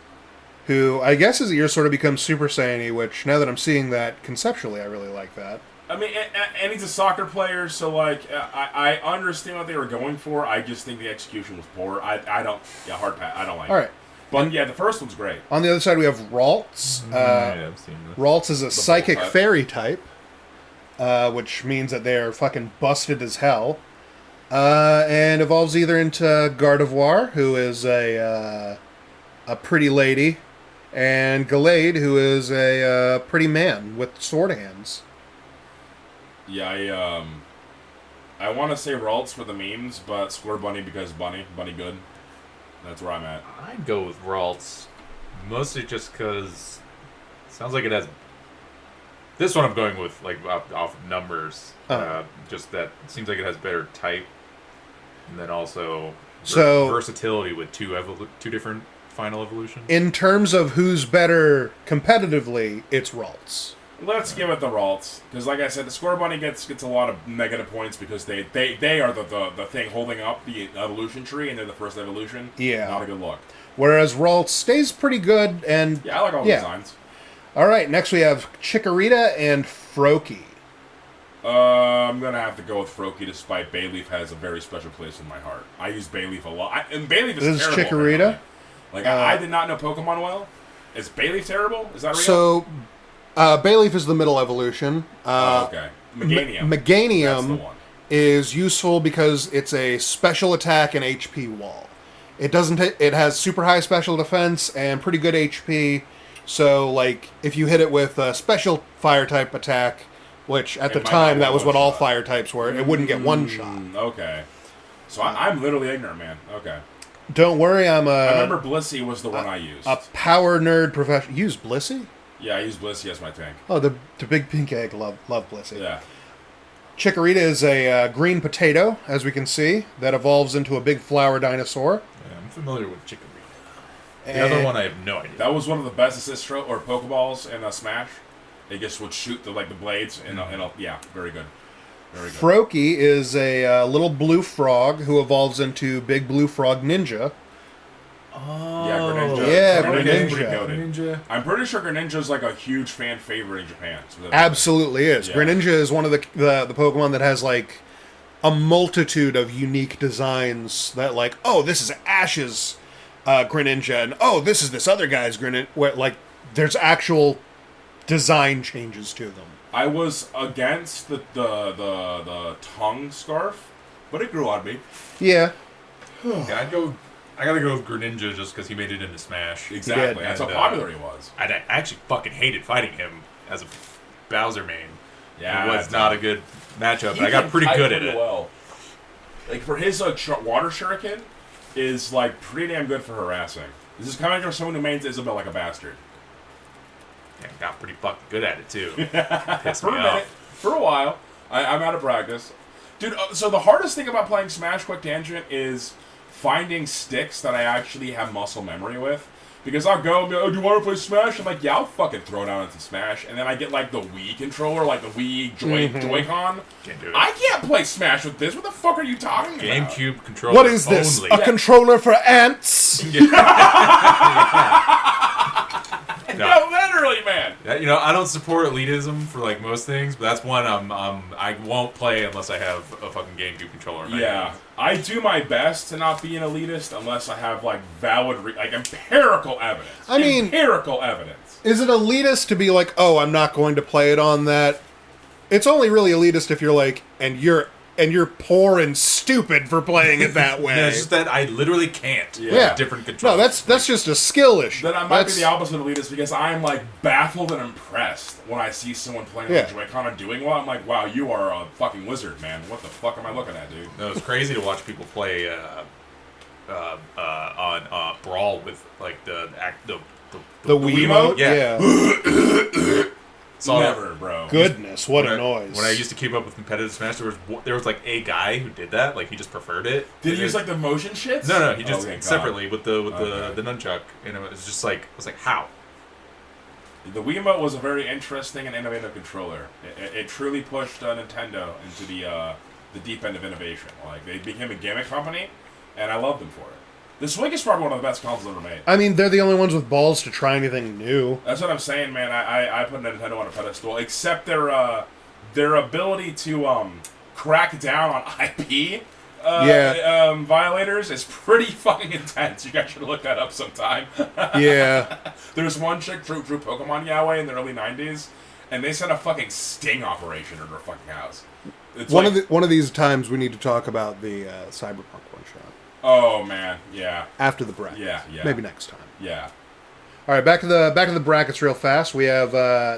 who I guess as the years sort of becomes Super Saiyan-y, which now that I'm seeing that conceptually, I really like that. I mean, and he's a soccer player, so, like, I understand what they were going for. I just think the execution was poor. I don't... Yeah, hard pass. I don't like it. All right. But, yeah, the first one's great. On the other side, we have Ralts. Yeah, I've seen this. Ralts is a psychic type. fairy type, which means that they are fucking busted as hell. And evolves either into Gardevoir, who is a pretty lady, and Gallade, who is a pretty man with sword hands. Yeah, I want to say Ralts for the memes, but Score Bunny because Bunny good. That's where I'm at. I'd go with Ralts, mostly just because it sounds like it has. This one I'm going with like off of numbers. Just that it seems like it has better type, and then also versatility with two different final evolutions. In terms of who's better competitively, it's Ralts. Let's give it the Ralts, because like I said, the Score Bunny gets a lot of negative points because they are the thing holding up the evolution tree, and they're the first evolution. Yeah. Not a good look. Whereas Ralts stays pretty good, and Yeah, I like all the designs. All right, next we have Chikorita and Froakie. I'm gonna have to go with Froakie, despite Bayleaf has a very special place in my heart. I use Bayleaf a lot, and Bayleaf is This is terrible. Chikorita? Like I did not know Pokemon well. Is Bayleaf terrible? Is that real? So, Bayleaf is the middle evolution. Okay. Meganium. That's the Meganium one. is useful because it's a special attack and HP wall. It doesn't. It has super high special defense and pretty good HP. So, like, if you hit it with a special fire type attack, which at the might time not that was one what all shot. fire types were, it wouldn't get one shot. Okay. So I'm literally ignorant, man. Okay. Don't worry, I'm I a remember Blissey was the one I used. power nerd professional. Use Blissey? Yeah, I used Blissey as my tank. Oh, the big pink egg love Blissey. Yeah. Chikorita is a green potato, as we can see, that evolves into a big flower dinosaur. Yeah, I'm familiar with Chikorita. The And other one I have no idea. That was one of the best assist or Pokeballs in Smash. They just would shoot the blades and yeah, very good. Very good. Froakie is a little blue frog who evolves into Big Blue Frog Ninja. Yeah, Greninja. Yeah, Greninja's Greninja. pretty goated. Ninja. I'm pretty sure Greninja's like a huge fan favorite in Japan. So Absolutely is. Yeah. Greninja is one of the Pokemon that has like a multitude of unique designs that, like, oh, this is Ash's Greninja, and oh, this is this other guy's Greninja. Where, like, there's actual design changes to them. I was against the tongue scarf, but it grew on me. Yeah. Yeah, I gotta go with Greninja just because he made it into Smash. Exactly. That's how popular he was. I actually fucking hated fighting him as a Bowser main. Yeah, it was not a good matchup. He But I got can pretty fight good at pretty it. well. Like for his water shuriken is like pretty damn good for harassing. This is coming from someone who mains Isabelle like a bastard. Yeah, got pretty fucking good at it too. Pissed For me a minute, off. for a while, I'm out of practice, dude. So the hardest thing about playing Smash Quick Tangent is finding sticks that I actually have muscle memory with. Because I'll go and be like, oh, do you want to play Smash? I'm like, yeah, I'll fucking throw down into Smash. And then I get, like, the Wii controller, like the Wii Joy-Con. Can't do it. I can't play Smash with this. What the fuck are you talking about? GameCube controller. What is this? Only. A controller for ants? No, literally, man. I don't support elitism for like most things, but that's one I won't play unless I have a fucking GameCube controller in my Yeah, hand. I do my best to not be an elitist unless I have, like, valid, empirical evidence. I mean- empirical evidence. Is it elitist to be like, oh, I'm not going to play it on that? It's only really elitist if you're like, and you're poor and stupid for playing it that way. No, it's just that I literally can't. Yeah. Different controls. No, that's just a skill issue. Then I might be the opposite of elitist because I'm, like, baffled and impressed when I see someone playing with Joy-Con and doing well. I'm like, wow, you are a fucking wizard, man. What the fuck am I looking at, dude? No, it's crazy to watch people play on Brawl with like the Wiimote? Yeah. Saw that. Never, bro. Goodness, what When a noise. When I used to keep up with competitive Smash, there was like a guy who did that. Like he just preferred it. Did he use like the motion shits? No, he just Oh, thank God. separately with the Okay. the nunchuck, and it was just like I was like, how? The Wiimote was a very interesting and innovative controller. It truly pushed Nintendo into the deep end of innovation. Like they became a gimmick company, and I loved them for it. The Switch is probably one of the best consoles ever made. I mean, they're the only ones with balls to try anything new. That's what I'm saying, man. I put Nintendo on a pedestal, except their ability to crack down on IP violators is pretty fucking intense. You guys should look that up sometime. Yeah. There's one chick drew Pokemon Yahweh in the early 90s, and they sent a fucking sting operation in her fucking house. It's One of these times we need to talk about the Cyberpunk one shot. Oh man, yeah, After the brackets. Yeah. Maybe next time. yeah. All right, back to the brackets real fast. We have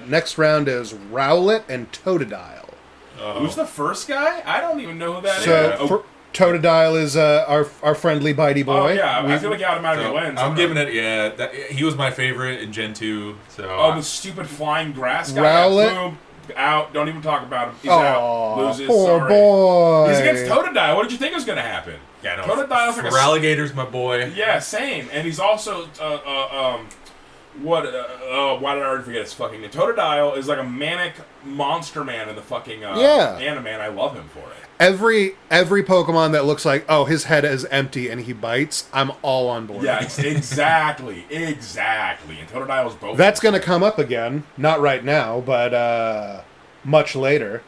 next round is Rowlet and Totodile. Who's the first guy? I don't even know who that is. So Totodile is our friendly bitey boy. Oh yeah, I feel like he automatically wins. I'm giving it. He was my favorite in Gen 2. So Oh, the stupid flying grass guy. Rowlet? Boom, out. Don't even talk about him. He's Aw, out. Loses. poor Sorry. boy. He's against Totodile. What did you think was going to happen? yeah, no, Totodile's like a Feraligator's my boy. Yeah, same. And he's also why did I already forget his fucking name? Totodile is like a manic monster man in the fucking anime, and I love him for it. Every Pokemon that looks like, oh, his head is empty and he bites, I'm all on board. Yeah, exactly. And Totodile's both. That's going to come up again. Not right now, but much later.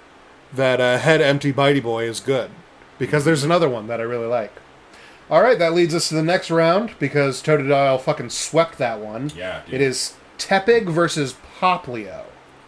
That head empty bitey boy is good. Because there's another one that I really like. All right, that leads us to the next round because Totodile fucking swept that one. Yeah, dude. It is Tepig versus Poplio.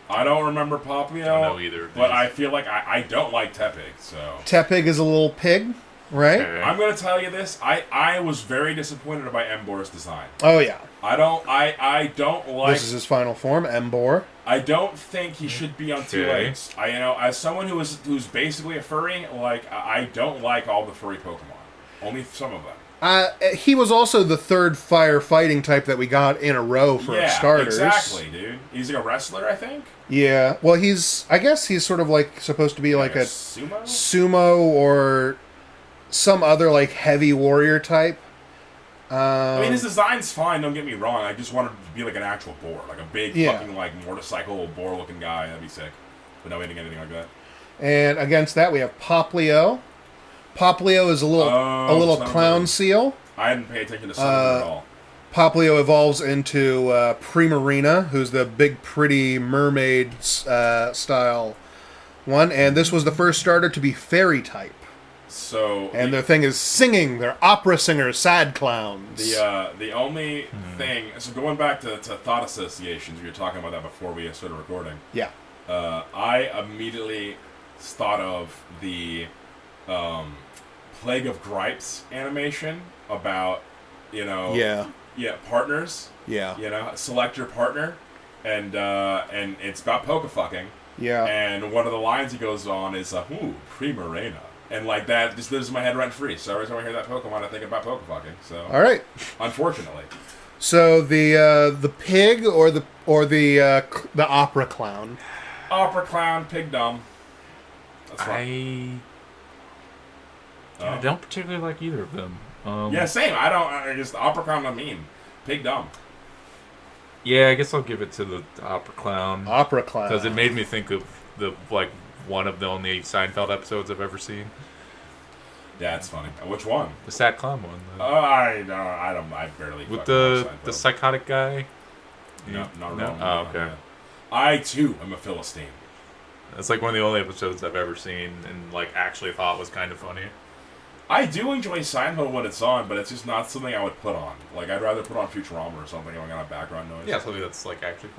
I don't remember Poplio. I don't know either. But I feel like I don't like Tepig, so. Tepig is a little pig, right? Okay. I'm gonna tell you this. I was very disappointed by Embor's design. Oh yeah. I don't like. This is his final form, Embor. I don't think he should be on two Okay. legs. As someone who's basically a furry, like I don't like all the furry Pokemon. Only some of them. He was also the third fire fighting type that we got in a row for starters. Exactly, dude. He's like a wrestler, I think. Yeah. Well, I guess he's sort of like supposed to be like a sumo. or some other like heavy warrior type. I mean, his design's fine. Don't get me wrong. I just wanted to be like an actual boar, like a big fucking like motorcycle boar-looking guy. That'd be sick. But no, we didn't get anything like that. And against that, we have Poplio. Poplio is a little clown seal. I didn't pay attention to Sunbird at all. Poplio evolves into Primarina, who's the big, pretty mermaid style one. And this was the first starter to be fairy type. So And their thing is singing. They're opera singers, sad clowns. the only thing. So going back to thought associations, we were talking about that before we started recording. Yeah. I immediately thought of the Plague of Gripes animation about, Yeah. partners. Yeah. Select your partner, and it's about poker fucking. Yeah. And one of the lines he goes on is, ooh, Primarina. And like that just lives in my head rent free. So every time I hear that Pokemon, I think about poker fucking. So All right. unfortunately. So the pig or the opera clown. Opera clown, pig dumb. That's fine. I don't particularly like either of them. Yeah, same. I just opera clown. I mean, pig dumb. Yeah, I guess I'll give it to the opera clown. Opera clown. Because it made me think of one of the only Seinfeld episodes I've ever seen. Yeah, it's funny. Which one? The sad clown one. I barely. With fucking watch the Seinfeld. psychotic guy. No, not No? wrong. Oh, okay. I too am a Philistine. That's like one of the only episodes I've ever seen and actually thought was kind of funny. I do enjoy Seinfeld when it's on, but it's just not something I would put on. Like, I'd rather put on Futurama or something going on a background noise. Yeah, something that's actually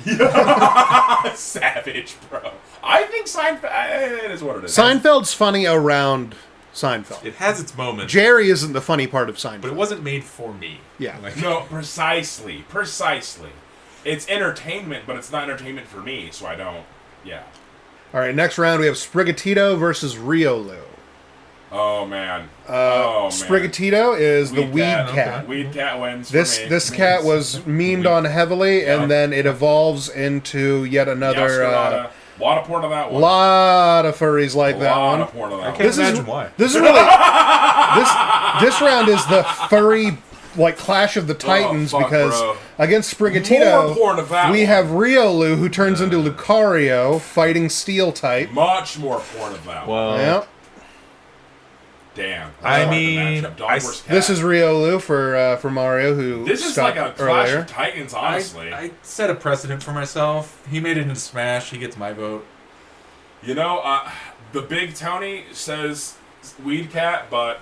funny. Savage, bro. I think Seinfeld. It is what it is. Seinfeld's funny around Seinfeld. It has its moments, Jerry isn't the funny part of Seinfeld. but it wasn't made for me. Yeah. No, precisely. It's entertainment, but it's not entertainment for me, so I don't. Yeah. All right, next round we have Sprigatito versus Riolu. Oh man. Sprigatito is the weed cat. Okay. Weed cat wins. This cat was memed on heavily, and then it evolves into yet another. A lot of porn on that one. Lot of furries like that A lot one. of porn on that I one. can't imagine why. This is really this round is the furry clash of the titans fuck, because bro. against More Sprigatito porn of that we one. have Riolu who turns into Lucario fighting steel type. Much more porn of that one. Well, Yeah. Damn. I like the mean, matchup. Dog versus cat. This is Riolu for Mario who This is stopped like a clash earlier. of titans, honestly. I set a precedent for myself. He made it into Smash. He gets my vote. The big Tony says weed cat, but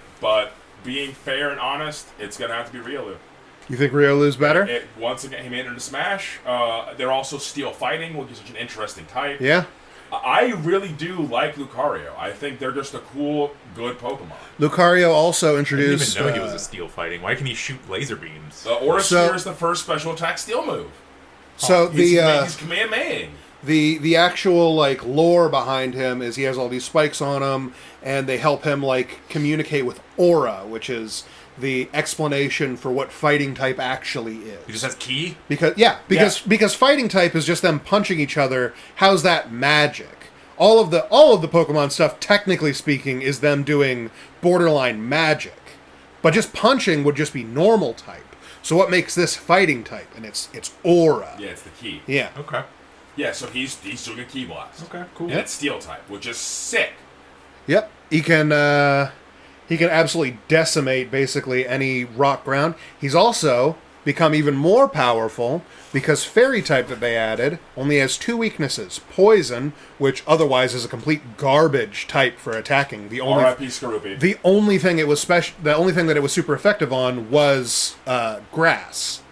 being fair and honest, it's gonna have to be Riolu. You think Riolu's better? Once again, he made it into Smash. They're also steel fighting, which is such an interesting type. Yeah. I really do like Lucario. I think they're just a cool, good Pokemon. Lucario also I didn't introduced. even know he was a steel fighting. Why can he shoot laser beams? Aura So- Sphere is the first special attack steel move. So He's Kamehameha. the actual lore behind him is he has all these spikes on him, and they help him communicate with aura, which is the explanation for what fighting type actually is. He just has ki? Because fighting type is just them punching each other. How's that magic? All of the Pokemon stuff, technically speaking, is them doing borderline magic. But just punching would just be normal type. So what makes this fighting type? And it's aura. Yeah, it's the key. Yeah. Okay. Yeah, so he's doing a key blast. Okay, cool. And it's steel type, which is sick. Yep. He can absolutely decimate basically any rock ground. He's also become even more powerful because fairy type that they added only has 2 weaknesses. Poison, which otherwise is a complete garbage type for attacking. The only R.I.P. Skorupi. the only thing it was the only thing that it was super effective on was grass,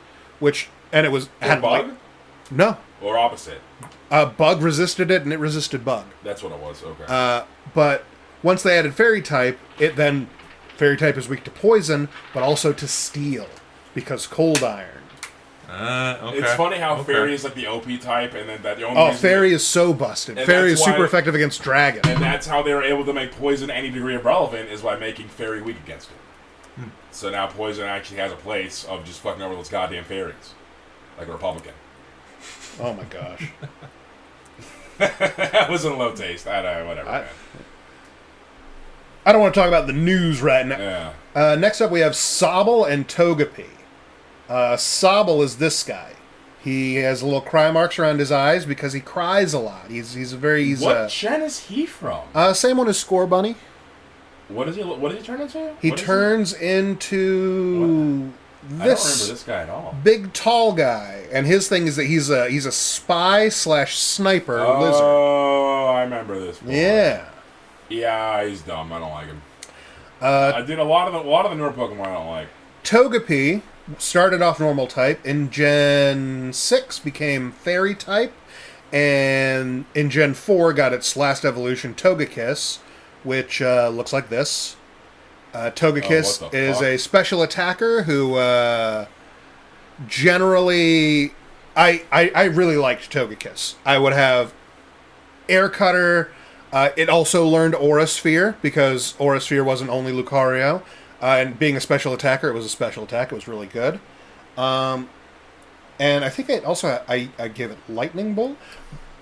and it was had bug? no. Or opposite. Bug resisted it and it resisted bug. That's what it was, okay. But once they added fairy type, fairy type is weak to poison, but also to steel because cold iron. Okay. It's funny how fairy is like the OP type, and then that the only reason Fairy is so busted. And Fairy that's is super why- effective against dragon. and that's how they were able to make poison any degree of relevant is by making fairy weak against it. So now poison actually has a place of just fucking over those goddamn fairies, like a Republican. Oh my gosh. That was a low taste. Whatever. Man. I don't want to talk about the news right now. Yeah. Next up, we have Sobble and Togepi. Sobble is this guy. He has little cry marks around his eyes because he cries a lot. What gen is he from? Same one as Score Bunny. What does he turn into? He What is turns into I don't remember this this guy at all. big tall guy, and his thing is that he's a spy / sniper lizard. Oh, I remember this. Boy. Yeah. Yeah, he's dumb. I don't like him. I did a lot of the newer Pokemon I don't like. Togepi started off normal type. In Gen 6 became fairy type. And in Gen 4 got its last evolution, Togekiss, which looks like this. Togekiss is a special attacker who generally... I really liked Togekiss. I would have Air Cutter. It also learned Aura Sphere, because Aura Sphere wasn't only Lucario. And being a special attacker, it was a special attack. It was really good. And I think it also I gave it Lightning Bolt.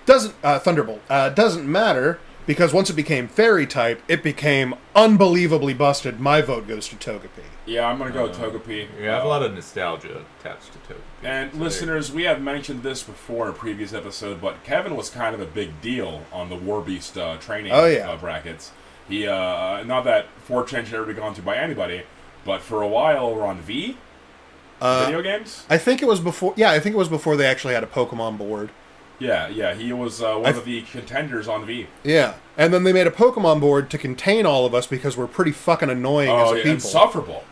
Thunderbolt. Doesn't matter, because once it became Fairy type, it became unbelievably busted. My vote goes to Togepi. Yeah, I'm going to go Togepi. Yeah, I have a lot of nostalgia attached to Togepi. And listeners, we have mentioned this before in a previous episode, but Kevin was kind of a big deal on the Warbeast training brackets. He, not that 4chan should ever be gone to by anybody, but for a while over on video games? I think it was before. Yeah, I think it was before they actually had a Pokemon board. Yeah, he was one of the contenders on V. Yeah, and then they made a Pokemon board to contain all of us because we're pretty fucking annoying as a people. Insufferable.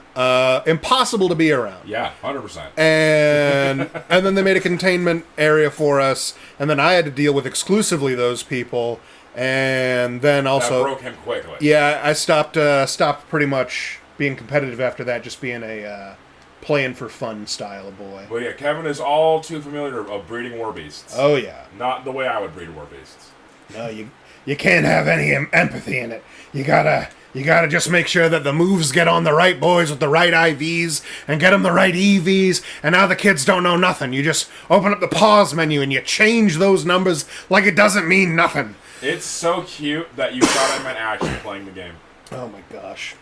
Impossible to be around. Yeah, 100%. And then they made a containment area for us, and then I had to deal with exclusively those people, and then also... That broke him quickly. Yeah, I stopped pretty much being competitive after that, just being a... playing for fun style of boy. Well, yeah, Kevin is all too familiar of breeding Warbeasts. Oh, yeah. Not the way I would breed Warbeasts. No, you can't have any empathy in it. You gotta just make sure that the moves get on the right boys with the right IVs and get them the right EVs, and now the kids don't know nothing. You just open up the pause menu and you change those numbers like it doesn't mean nothing. It's so cute that you thought I meant actually playing the game. Oh, my gosh.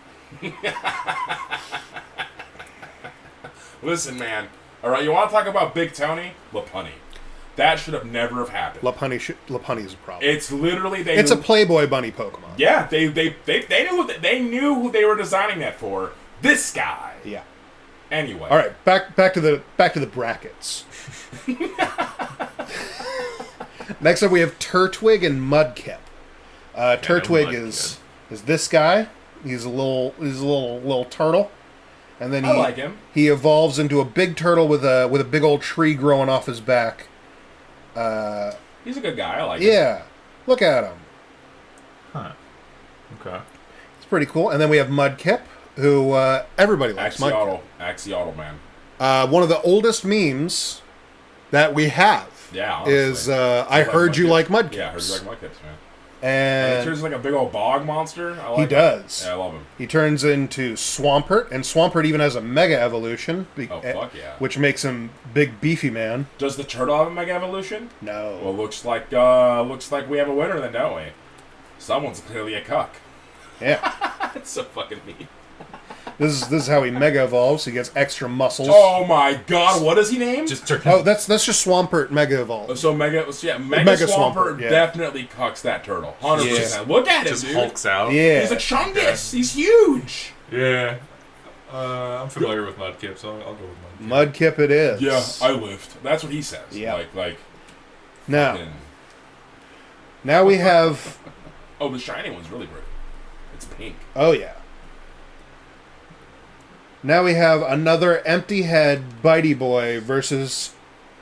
Listen, man. All right, you want to talk about Big Tony? Lopunny. That should have never have happened. Lopunny is a problem. It's literally It's a Playboy bunny Pokemon. Yeah, they knew who they were designing that for. This guy. Yeah. Anyway. All right, back to the brackets. Next up, we have Turtwig and Mudkip. Turtwig is this guy. He's a little turtle. And then I like him. He evolves into a big turtle with a big old tree growing off his back. He's a good guy. I like him. Yeah. Look at him. Huh. Okay. It's pretty cool. And then we have Mudkip, who everybody likes. Axolotl, man. One of the oldest memes that we have is I heard you like Mudkips. Yeah, I heard you like Mudkips, man. And he turns like a big old bog monster. He does. Yeah, I love him. He turns into Swampert, and Swampert even has a Mega Evolution. Oh, fuck yeah. Which makes him big, beefy man. Does the turtle have a Mega Evolution? No. Well, looks like we have a winner then, don't we? Someone's clearly a cuck. Yeah. That's so fucking mean. This is how he Mega Evolves. He gets extra muscles. Oh my god, what is he named? That's just Swampert Mega Evolves. So Mega Swampert definitely cucks that turtle. 100%. Yeah. Look at him, just dude. hulks out. Yeah. He's a Chungus. He's huge. Yeah. I'm familiar with Mudkip, so I'll go with Mudkip. Mudkip it is. Yeah, I lived. That's what he says. Yeah. Like. Now we have. Oh, the shiny one's really pretty. It's pink. Oh yeah. Now we have another empty head Bitey Boy versus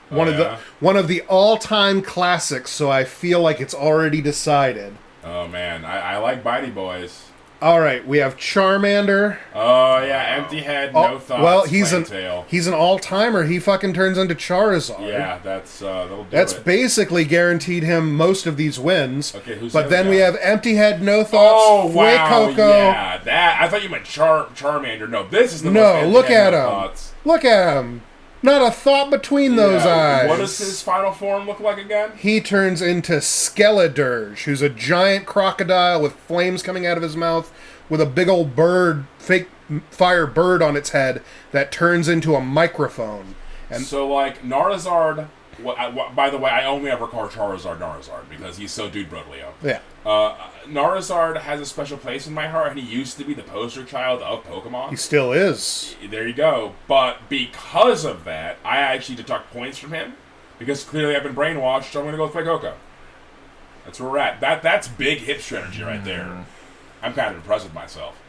one of the all-time classics, so I feel like it's already decided. Oh man, I like Bitey Boys. All right, we have Charmander. Oh yeah, empty head, no thoughts. Well, he's an all-timer. He fucking turns into Charizard. Yeah, that'll do That's it. basically guaranteed him most of these wins. Okay, who's but then we have empty head, no thoughts. Oh wow, Coco. yeah, that I thought you meant Charmander. No, this is the most look at no him. Thoughts. Look at him. Not a thought between those eyes. What does his final form look like again? He turns into Skeledirge, who's a giant crocodile with flames coming out of his mouth, with a big old fake fire bird on its head that turns into a microphone. And so, like, Narizard... by the way, I only ever call Charizard because he's so dude bro, Leo. Yeah. Narizard has a special place in my heart, and he used to be the poster child of Pokemon. He still is. There you go. But because of that, I actually deduct points from him, because clearly I've been brainwashed, so I'm going to go with Fuecoco. That's where we're at. That's big hip strategy right there. I'm kind of impressed with myself.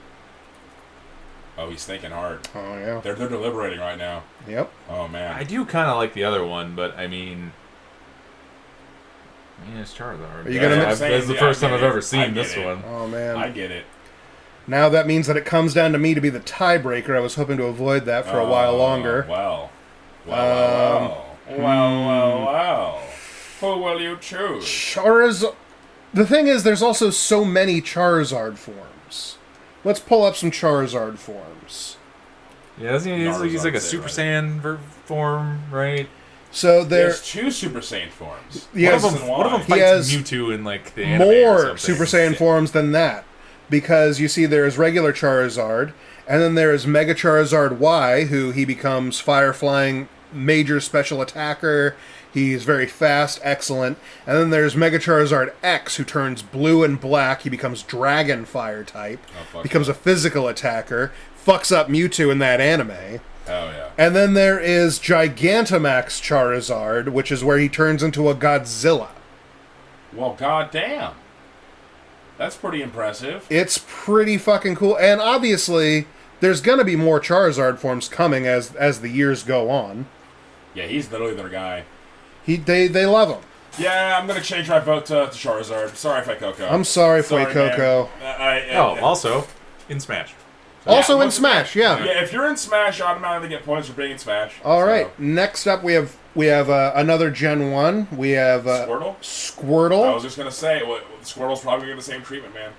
Oh, he's thinking hard. Oh, yeah. They're deliberating right now. Yep. Oh, man. I do kind of like the other one, but I mean, it's Charizard. Are you gonna That's That's the first time I've ever I seen get this it. one. Oh, man. I get it. Now that means that it comes down to me to be the tiebreaker. I was hoping to avoid that for a while longer. Well. Well. Who will you choose? Charizard. The thing is, there's also so many Charizard forms. Let's pull up some Charizard forms. Yeah, he's like a Super Saiyan form, right? So There's 2 Super Saiyan forms. Yes. One of them He fights has Mewtwo in like the anime or more something. Super Saiyan forms than that. Because you see there's regular Charizard, and then there's Mega Charizard Y, who he becomes fire-flying major special attacker. He's very fast, excellent. And then there's Mega Charizard X, who turns blue and black. He becomes Dragon Fire type, becomes a physical attacker, fucks up Mewtwo in that anime. Oh, yeah. And then there is Gigantamax Charizard, which is where he turns into a Godzilla. Well, goddamn. That's pretty impressive. It's pretty fucking cool. And obviously, there's going to be more Charizard forms coming as the years go on. Yeah, he's literally their guy. They love him. Yeah, I'm going to change my vote to Charizard. Sorry, Coco. I'm sorry, Coco. Also, in Smash. Also in Smash, yeah. Yeah, if you're in Smash, you automatically get points for being in Smash. All right. Next up, we have another Gen 1. We have Squirtle. I was just going to say, Squirtle's probably going to get the same treatment, man.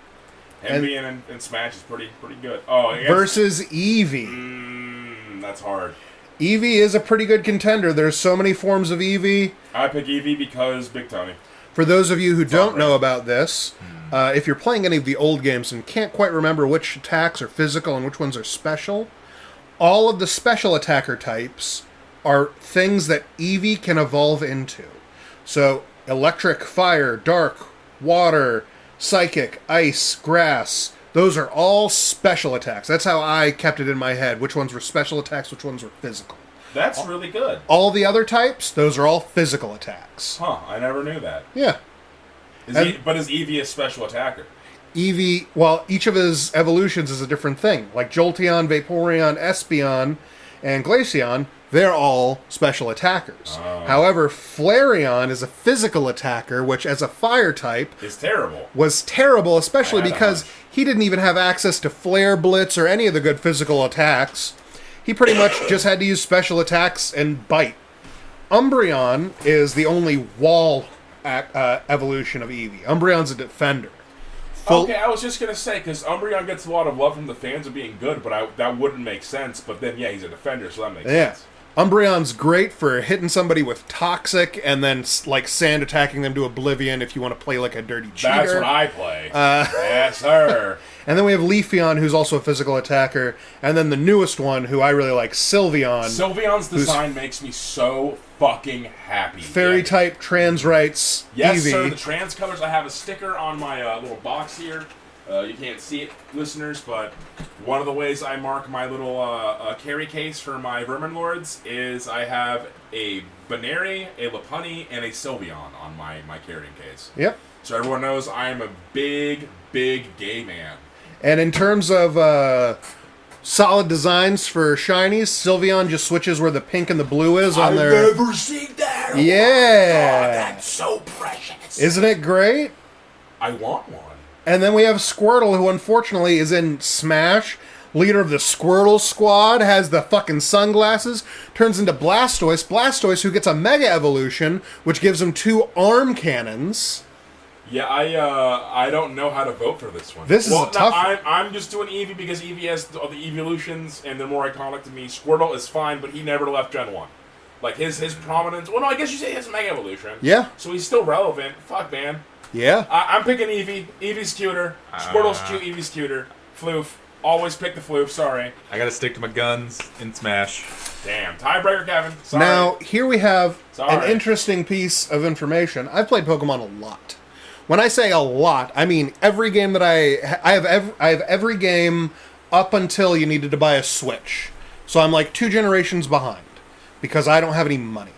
Him being in Smash is pretty good. Oh, versus Eevee. That's hard. Eevee is a pretty good contender. There's so many forms of Eevee. I pick Eevee because Big Tony. For those of you who don't know about this, if you're playing any of the old games and can't quite remember which attacks are physical and which ones are special, all of the special attacker types are things that Eevee can evolve into. So, electric, fire, dark, water, psychic, ice, grass, those are all special attacks. That's how I kept it in my head. Which ones were special attacks, which ones were physical. That's really good. All the other types, those are all physical attacks. Huh, I never knew that. Yeah. But is Eevee a special attacker? Eevee, well, each of his evolutions is a different thing. Like Jolteon, Vaporeon, Espeon, and Glaceon, they're all special attackers. However, Flareon is a physical attacker, which as a fire type is terrible. Was terrible, especially because he didn't even have access to Flare Blitz or any of the good physical attacks. He pretty much just had to use special attacks and bite. Umbreon is the only wall evolution of Eevee. Umbreon's a defender. Okay, I was just going to say, because Umbreon gets a lot of love from the fans of being good, but that wouldn't make sense. But then, yeah, he's a defender, so that makes sense. Umbreon's great for hitting somebody with Toxic and then, like, sand attacking them to oblivion if you want to play like a dirty cheater. That's what I play. Yes, sir. And then we have Leafeon, who's also a physical attacker. And then the newest one, who I really like, Sylveon. Sylveon's design makes me so fucking happy. Fairy-type trans rights Yes, Eevee. sir, the trans colors. I have a sticker on my little box here. You can't see it, listeners, but one of the ways I mark my little carry case for my Vermin Lords is I have a Baneri, a Lopunny, and a Sylveon on my carrying case. Yep. So everyone knows I am a big, big gay man. And in terms of solid designs for shinies, Sylveon just switches where the pink and the blue is on their... I've never seen that! Yeah! God, that's so precious! Isn't it great? I want one. And then we have Squirtle, who unfortunately is in Smash. Leader of the Squirtle Squad, has the fucking sunglasses, turns into Blastoise. Blastoise, who gets a Mega Evolution, which gives him 2 arm cannons. Yeah, I don't know how to vote for this one. This is a tough one. I'm just doing Eevee because Eevee has all the evolutions and they're more iconic to me. Squirtle is fine, but he never left Gen 1. Like, his prominence... Well, no, I guess you say he has a Mega Evolution. Yeah. So he's still relevant. Fuck, man. Yeah. I'm picking Eevee. Eevee's cuter. Squirtle's cute. Eevee's cuter. Floof. Always pick the Floof. Sorry. I gotta stick to my guns in Smash. Damn. Tiebreaker, Kevin. Sorry. Now, here we have an interesting piece of information. I've played Pokemon a lot. When I say a lot, I mean every game that I have every game up until you needed to buy a Switch. So I'm like 2 generations behind because I don't have any money.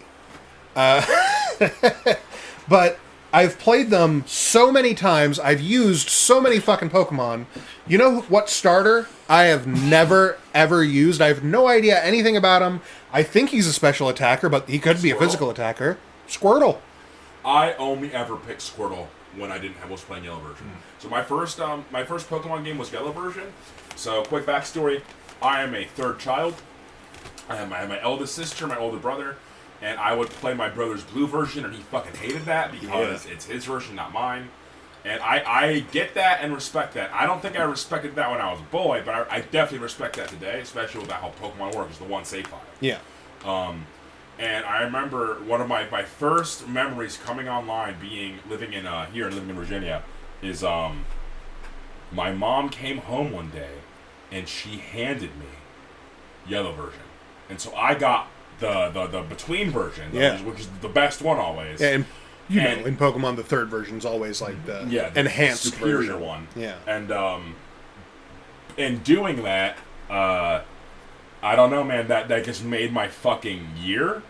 But I've played them so many times. I've used so many fucking Pokemon. You know what starter I have never, ever used? I have no idea anything about him. I think he's a special attacker, but he could be a physical attacker. Squirtle. I only ever picked Squirtle when I was playing Yellow version. So my first Pokemon game was Yellow version. So quick backstory: I am a third child. I have my eldest sister, my older brother, and I would play my brother's blue version, and he fucking hated that because it's his version, not mine. And I get that and respect that. I don't think I respected that when I was a boy, but I definitely respect that today, especially with that how Pokemon works, the one save file. Yeah. And I remember one of my first memories coming online, living in Virginia, is my mom came home one day, and she handed me Yellow version, and so I got the between version, which is the best one always. Yeah, and in Pokemon, the third version's always like the enhanced superior version. one. Yeah, and in doing that, I don't know, man. That just made my fucking year.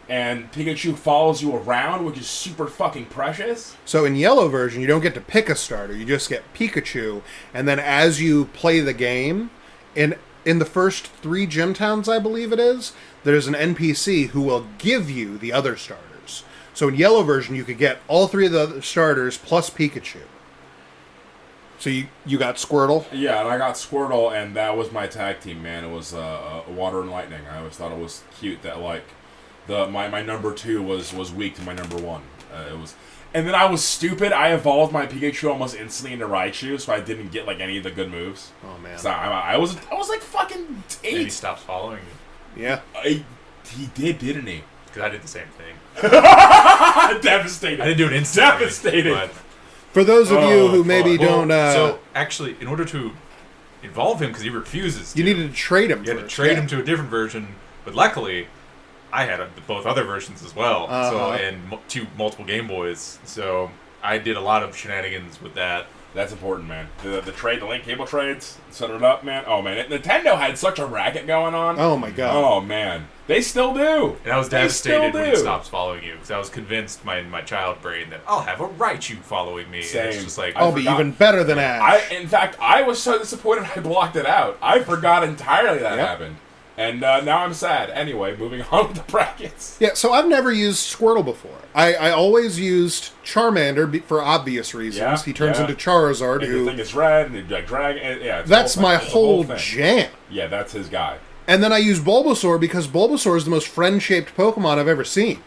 And Pikachu follows you around, which is super fucking precious. So in Yellow version, you don't get to pick a starter. You just get Pikachu, and then as you play the game, in the first 3 gym towns, I believe it is, there's an NPC who will give you the other starters. So in Yellow version, you could get all 3 of the other starters plus Pikachu. So you got Squirtle? Yeah, and I got Squirtle, and that was my tag team, man. It was Water and Lightning. I always thought it was cute that, like, my number 2 was weak to my number 1. It was, and then I was stupid. I evolved my Pikachu almost instantly into Raichu, so I didn't get like any of the good moves. Oh man! So I was like fucking 8. And he stopped following you. Yeah, he did, didn't he? Because I did the same thing. Devastated. I didn't do it instantly. Devastated. But, for those of you who maybe don't, so actually, in order to evolve him, because he refuses, you needed to trade him. You had to trade him to a different version. But luckily, I had both other versions as well, so and 2 multiple Game Boys. So I did a lot of shenanigans with that. That's important, man. The link cable trades, set it up, man. Oh man, Nintendo had such a racket going on. Oh my god. Oh man, they still do. And I was devastated when it stops following you, because I was convinced my child brain that I'll have a Raichu following me. Same. And it's just like I'll be even better than Ash. In fact, I was so disappointed I blocked it out. I forgot entirely that happened. And now I'm sad. Anyway, moving on with the brackets. Yeah, so I've never used Squirtle before. I always used Charmander for obvious reasons. Yeah, he turns into Charizard. And the thing is red, and the dragon. Yeah, that's my whole jam. Yeah, that's his guy. And then I use Bulbasaur because Bulbasaur is the most friend-shaped Pokemon I've ever seen.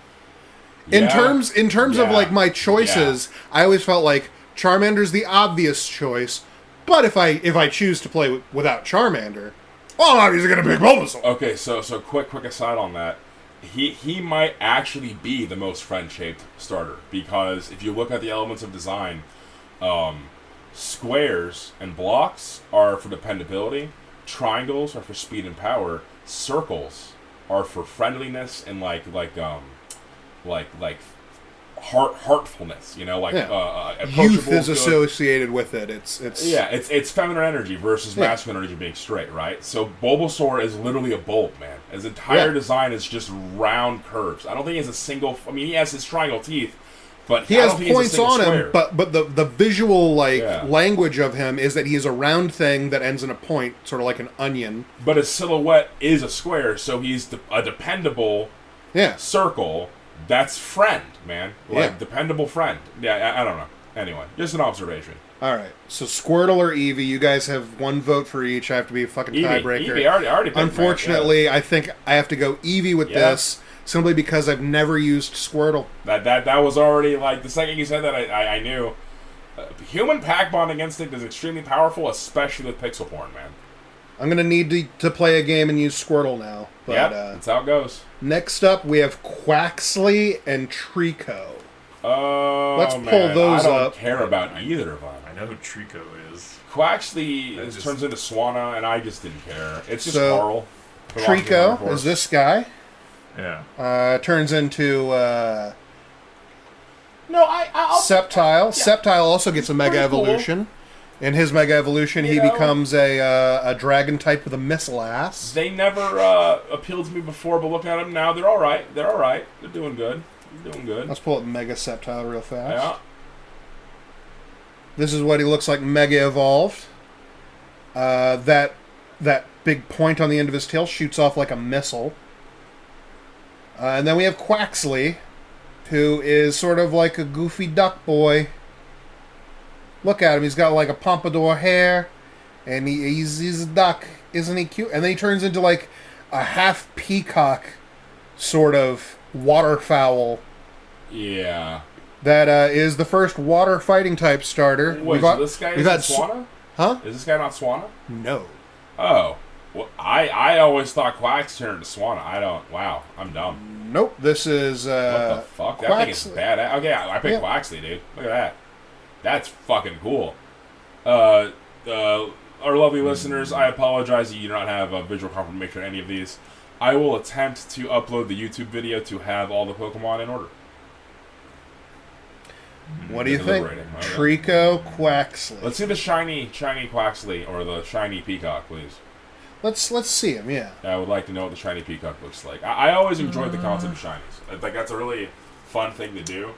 In terms of like my choices, I always felt like Charmander's the obvious choice. But if I choose to play without Charmander, well, I'm obviously going to pick Bulbasaur. Okay, so quick aside on that. He might actually be the most friend-shaped starter, because if you look at the elements of design, squares and blocks are for dependability, triangles are for speed and power, circles are for friendliness and like heartfulness, you know, like youth is associated with it. It's feminine energy versus masculine energy being straight, right? So Bulbasaur is literally a bulb, man. His entire design is just round curves. I don't think he has a single. I mean, he has his triangle teeth, but he has points on him. But the visual language of him is that he is a round thing that ends in a point, sort of like an onion. But his silhouette is a square, so he's a dependable circle. That's friend, man. Dependable friend. Yeah, I don't know. Anyway, just an observation. All right. So Squirtle or Eevee, you guys have 1 vote for each. I have to be a fucking tiebreaker. Eevee, already picked. Unfortunately, I think I have to go Eevee with this, simply because I've never used Squirtle. That was already, like, the second you said that, I knew. Human pack bonding instinct is extremely powerful, especially with pixel porn, man. I'm going to need to play a game and use Squirtle now. But, that's how it goes. Next up, we have Quaxley and Trico. Let's pull those up. I don't care about either of them. I know who Trico is. Quaxley turns into Swanna, and I just didn't care. It's just Carl. Trico is this guy. Yeah. Turns into... No, I'll Sceptile. Yeah. Sceptile also gets a Mega Evolution. Cool. In his Mega Evolution, he becomes a dragon type with a missile ass. They never appealed to me before, but looking at them now, they're all right. They're all right. They're doing good. He's doing good. Let's pull up Mega Sceptile real fast. Yeah. This is what he looks like Mega Evolved. That big point on the end of his tail shoots off like a missile. And then we have Quaxley, who is sort of like a goofy duck boy. Look at him. He's got like a pompadour hair, and he's a duck. Isn't he cute? And then he turns into like a half peacock sort of waterfowl. Yeah. That is the first water fighting type starter. Wait, so this guy isn't Swanna? Huh? Is this guy not Swanna? No. Oh. Well, I always thought Quax turned to Swanna. I don't. Wow. I'm dumb. Nope. This is What the fuck? That thing is badass. Okay, I picked Quaxley, dude. Look at that. That's fucking cool. Our lovely listeners, I apologize that you do not have a visual confirmation of any of these. I will attempt to upload the YouTube video to have all the Pokemon in order. What do you think? Trico, Quaxley. Let's see the shiny Quaxley or the shiny Peacock, please. Let's see him. Yeah. I would like to know what the shiny Peacock looks like. I always enjoyed the concept of shinies. I think that's a really fun thing to do.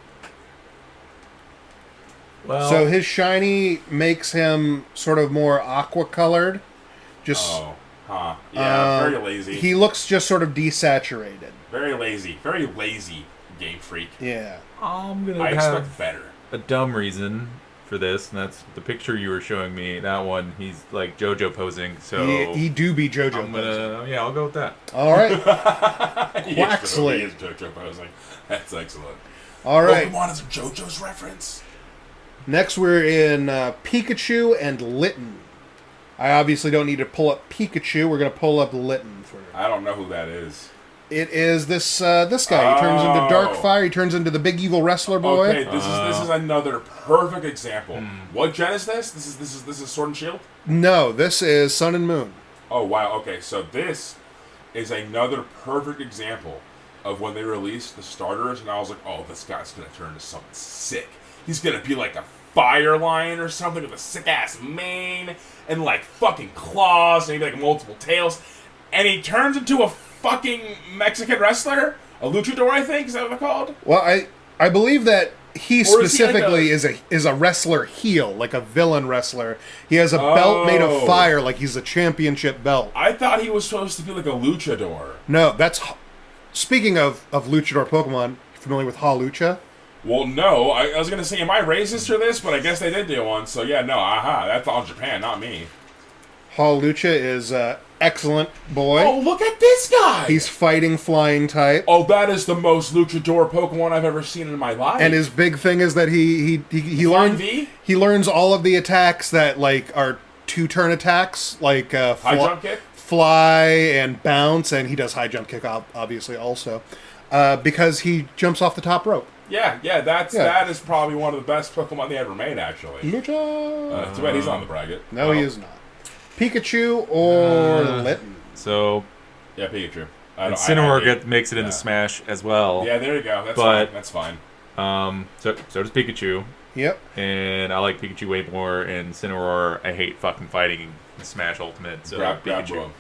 Well, So his shiny makes him sort of more aqua colored. Just yeah, very lazy. He looks just sort of desaturated. Very lazy Game Freak. Yeah. I'm gonna I have expect better. a dumb reason for this, and that's the picture you were showing me. That one, he's like JoJo posing. So He do be JoJo I'm posing. I'll go with that. All right. Quaxley. He is JoJo posing. That's excellent. All right. Pokemon is a JoJo's reference. Next, we're in Pikachu and Litten. I obviously don't need to pull up Pikachu. We're going to pull up Litten for you. I don't know who that is. It is this guy. He turns into Darkfire. He turns into the big evil wrestler boy. Okay, this is another perfect example. What gen is this? This is Sword and Shield? No, this is Sun and Moon. Oh wow. Okay, so this is another perfect example of when they released the starters, and I was like, oh, this guy's gonna turn into something sick. He's gonna be like a fire lion or something with a sick ass mane and like fucking claws, and maybe like multiple tails, and he turns into a fucking Mexican wrestler, a luchador, I think. Is that what they're called? Well, I believe that he Or is he specifically like is a wrestler heel, like a villain wrestler. He has a belt made of fire, like he's a championship belt. I thought he was supposed to be like a luchador. No, that's speaking of luchador Pokemon. Familiar with Hawlucha? Well, no. I was gonna say, am I racist for this? But I guess they did do one. So yeah, no. That's all Japan, not me. Hawlucha is excellent boy. Oh, look at this guy! He's fighting flying type. Oh, that is the most luchador Pokemon I've ever seen in my life. And his big thing is that he Flying learns V? he learns all of the attacks that like are 2-turn attacks, like High jump kick? fly and bounce, and he does high jump kick obviously also, because he jumps off the top rope. Yeah, that is probably one of the best Pokemon they ever made, actually. Lucha. Too bad he's on the bracket. No, he is not. Pikachu or Litten. So Yeah, Pikachu. and Cinework makes it into Smash as well. Yeah, there you go. That's But- fine. That's fine. So does Pikachu. Yep. And I like Pikachu way more. And Cineroar, I hate fucking fighting in Smash Ultimate. So Grab Pikachu. bro.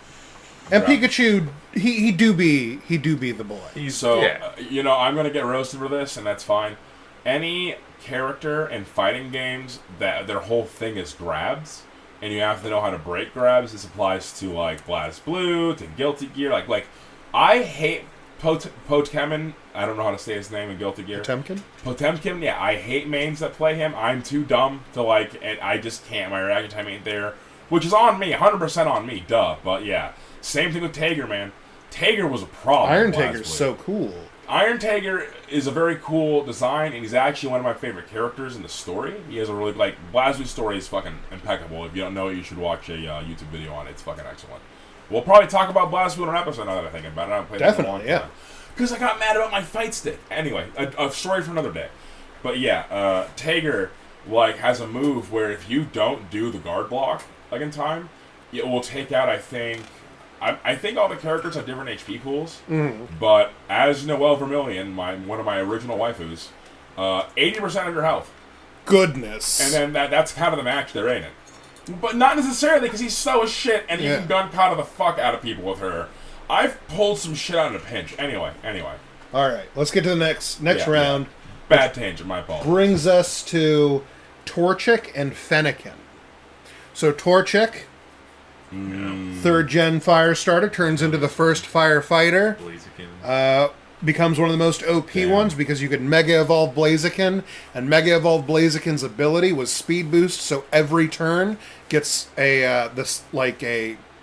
And Right. Pikachu, he do be the boy. So, yeah. I'm going to get roasted for this, and that's fine. Any character in fighting games that their whole thing is grabs, and you have to know how to break grabs, this applies to, like, BlazBlue, to Guilty Gear. Like I hate Potemkin. I don't know how to say his name in Guilty Gear. Potemkin, yeah. I hate mains that play him. I'm too dumb to, like, and I just can't. My reaction time ain't there. Which is on me, 100% on me, duh. But, yeah. Same thing with Tager, man. Tager was a problem. Iron Tager's so cool. Iron Tager is a very cool design, and he's actually one of my favorite characters in the story. He has a really, like, BlazBlue's story is fucking impeccable. If you don't know it, you should watch a YouTube video on it. It's fucking excellent. We'll probably talk about BlazBlue in an episode now that I'm thinking about it. I haven't played it in a long time. Because I got mad about my fight stick. Anyway, a story for another day. But yeah, Tager, like, has a move where if you don't do the guard block, like, in time, it will take out, I think all the characters have different HP pools, but as Noelle Vermillion, one of my original waifus, 80% of your health. Goodness. And then that's kind of the match they're in it. But not necessarily, because he's slow as shit, and you can gun counter the fuck out of people with her. I've pulled some shit out in a pinch. Anyway. All right, let's get to the next Yeah, round. Bad tangent, my fault. Brings us to Torchic and Fennekin. So Torchic, third gen fire starter, turns into the first firefighter. Blaziken. Becomes one of the most OP Damn. ones because you could Mega Evolve Blaziken, and Mega Evolve Blaziken's ability was speed boost, so every turn gets a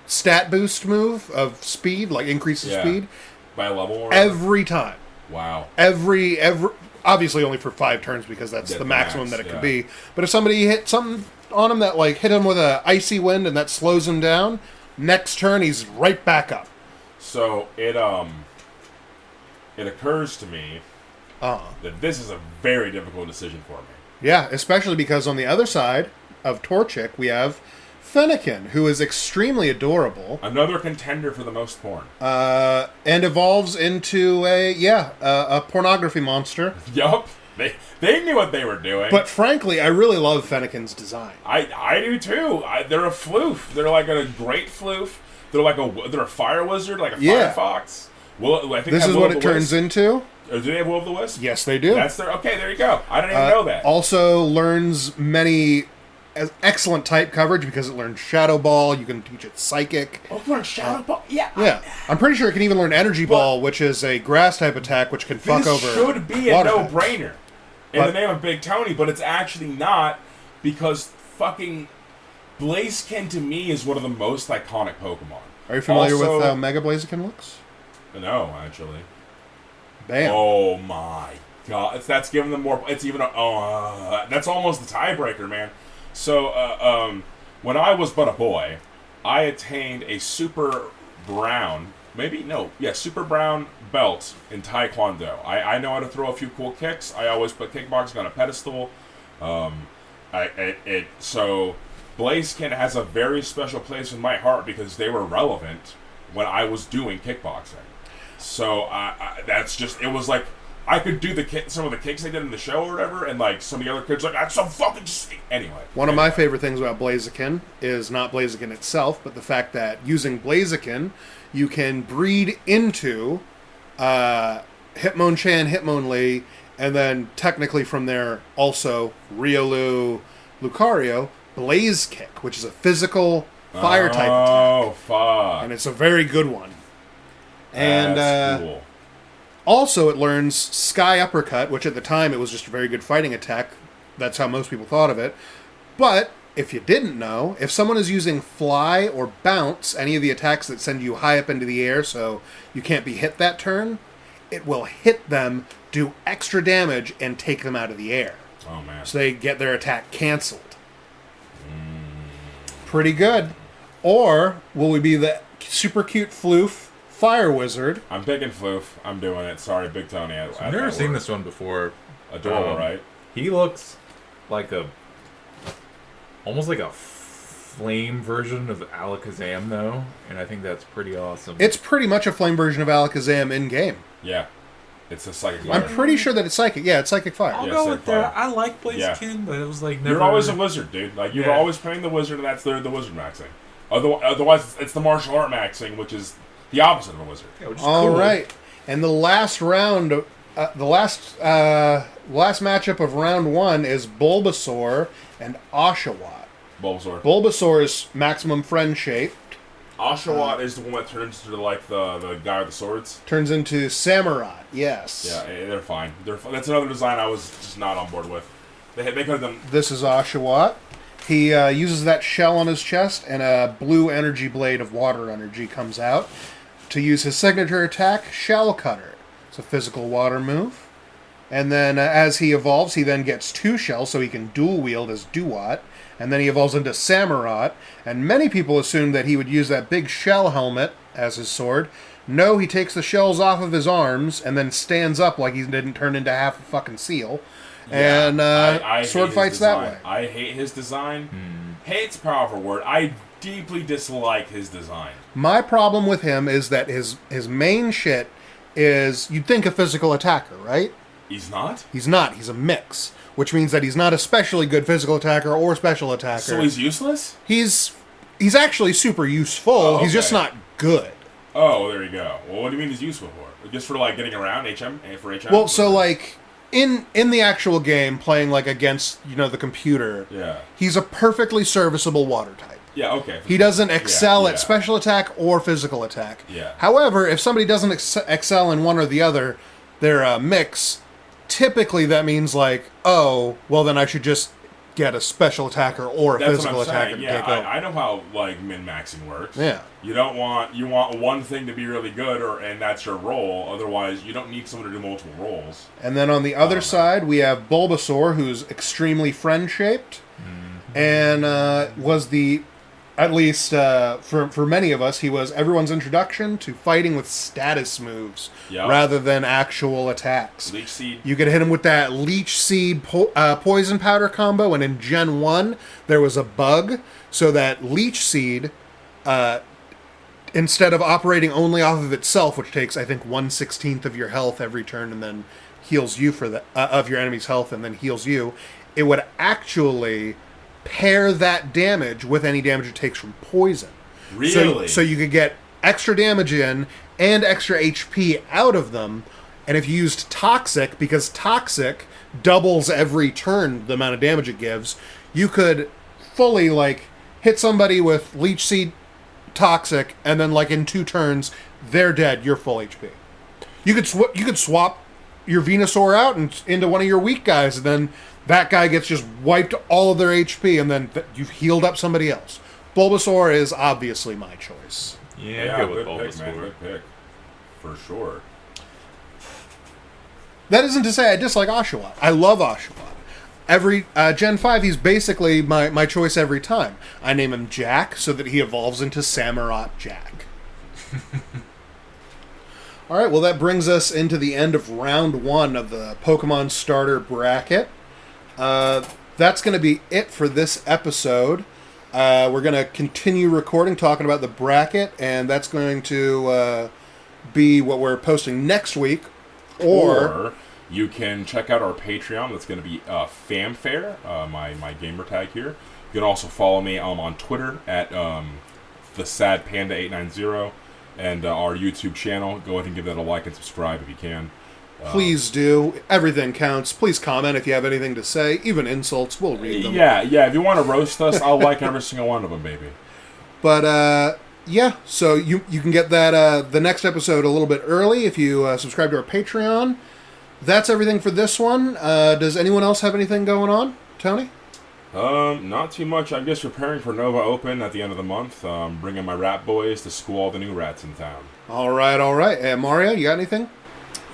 stat boost move of speed, like increases Yeah. speed By a level or whatever? every time. Wow. Every obviously only for 5 turns because that's Yeah, the the maximum max, that it yeah. could be. But if somebody hit something on him that like hit him with a icy wind and that slows him down, next turn he's right back up. So it occurs to me that this is a very difficult decision for me. Yeah, especially because on the other side of Torchic we have Fennekin, who is extremely adorable, Another contender for the most porn. and evolves into a pornography monster. Yup. They knew what they were doing. But frankly, I really love Fennekin's design. I do too. They're a floof. They're like a great floof. They're a fire wizard, like a Yeah. fire fox. Well, I think This is what it turns into. Do they have Will of the Wisp? Yes, they do. That's their. Okay, there you go. I didn't even know that. Also learns many excellent type coverage because it learns Shadow Ball. You can teach it Psychic. Oh, learn Shadow Ball. Yeah. Yeah, I'm pretty sure it can even learn Energy Ball, which is a grass type attack, which can fuck This over. should be a water types. no-brainer in But- the name of Big Tony, but it's actually not because fucking Blaziken to me is one of the most iconic Pokemon. Are you familiar Also- with how Mega Blaziken looks? No, actually. Bam. Oh my god, that's giving them more. It's even that's almost the tiebreaker, man. So, when I was but a boy, I attained a super brown, super brown belt in Taekwondo. I know how to throw a few cool kicks. I always put kickboxing on a pedestal. So Blaziken has a very special place in my heart because they were relevant when I was doing kickboxing. So that's just, it was like, I could do some of the kicks they did in the show or whatever, and like some of the other kids like, that's so fucking anyway. One of my favorite things about Blaziken is not Blaziken itself, but the fact that using Blaziken, you can breed into Hitmonchan, Hitmonlee, and then technically from there also Riolu, Lucario, Blaze Kick, which is a physical fire type attack. Oh, fuck. And it's a very good one. And That's cool. also it learns Sky Uppercut, which at the time it was just a very good fighting attack. That's how most people thought of it. But if you didn't know, if someone is using Fly or Bounce, any of the attacks that send you high up into the air so you can't be hit that turn, it will hit them, do extra damage, and take them out of the air. Oh, man. So they get their attack canceled. Pretty good. Or will we be the super cute floof Fire Wizard? I'm picking Floof. I'm doing it. Sorry, Big Tony. I've never seen this one before. Adorable, right? He looks like almost like a flame version of Alakazam, though, and I think that's pretty awesome. It's pretty much a flame version of Alakazam in-game. Yeah. It's a psychic I'm fire. pretty sure that it's Psychic. Yeah, it's Psychic Fire. I'll Yeah, go so with that. far. I like Blaziken, but it was like never. You're always a wizard, dude. Like, you're Yeah. always playing the wizard, and that's the wizard maxing. Otherwise, it's the martial art maxing, which is the opposite of a wizard. Yeah, which is All cool. right. And the last round, the last matchup of round 1 is Bulbasaur and Oshawott. Bulbasaur. Bulbasaur is maximum friend shape. Oshawott is the one that turns into, like, the guy with the swords. Turns into Samurott. Yes. Yeah, they're fine. That's another design I was just not on board with. They could have done... This is Oshawott. He uses that shell on his chest, and a blue energy blade of water energy comes out to use his signature attack, Shell Cutter. It's a physical water move. And then as he evolves, he then gets 2 shells, so he can dual wield as Duat. And then he evolves into Samurott. And many people assume that he would use that big shell helmet as his sword. No, he takes the shells off of his arms and then stands up like he didn't turn into half a fucking seal. And I sword hate fights his that design. way. I hate his design. Hate's a powerful word. I deeply dislike his design. My problem with him is that his main shit is, you'd think a physical attacker, right? He's not? He's not. He's a mix, which means that he's not especially good physical attacker or special attacker. So he's useless? He's actually super useful. Oh, He's just okay. not good. Oh, there you go. Well, what do you mean he's useful for? Just for like getting around HM for HM? Well, so like in the actual game, playing like against the computer, Yeah. he's a perfectly serviceable water type. Yeah. Okay. He doesn't excel Yeah. at special attack or physical attack. Yeah. However, if somebody doesn't excel in one or the other, they're a mix. Typically, that means like, oh, well, then I should just get a special attacker or a That's physical what I'm attacker saying. to Yeah, get going. I know how like min-maxing works. Yeah. You want one thing to be really good, and that's your role. Otherwise, you don't need someone to do multiple roles. And then on the other side, we have Bulbasaur, who's extremely friend-shaped, and was at least for many of us, he was everyone's introduction to fighting with status moves rather than actual attacks. Leech Seed. You could hit him with that Leech Seed Poison Powder combo, and in Gen 1, there was a bug, so that Leech Seed, instead of operating only off of itself, which takes, I think, 1/16 of your health every turn and then heals you of your enemy's health and then heals you, it would actually pair that damage with any damage it takes from poison. Really? So you could get extra damage in and extra HP out of them. And if you used Toxic, because Toxic doubles every turn the amount of damage it gives, you could fully like hit somebody with Leech Seed Toxic, and then like in 2 turns, they're dead. You're full HP. You could swap your Venusaur out and into one of your weak guys, and then that guy gets just wiped all of their HP, and then you've healed up somebody else. Bulbasaur is obviously my choice. Yeah, good with pick, man. Bulbasaur. Good pick. For sure. That isn't to say I dislike Oshawott. I love Oshawott. Every Gen 5, he's basically my choice every time. I name him Jack so that he evolves into Samurott Jack. All right, well, that brings us into the end of round 1 of the Pokemon Starter Bracket. That's going to be it for this episode. We're going to continue recording, talking about the bracket, and that's going to be what we're posting next week. Or you can check out our Patreon. That's going to be Famfare, my gamer tag here. You can also follow me on Twitter at thesadpanda890 and our YouTube channel. Go ahead and give that a like and subscribe if you can. Please do. Everything counts. Please comment if you have anything to say. Even insults, we'll read them. Yeah. If you want to roast us, I'll like every single one of them, baby. But, yeah, so you can get that the next episode a little bit early if you subscribe to our Patreon. That's everything for this one. Does anyone else have anything going on? Tony? Not too much. I'm just preparing for Nova Open at the end of the month. Bringing my rat boys to school all the new rats in town. All right. Mario, you got anything?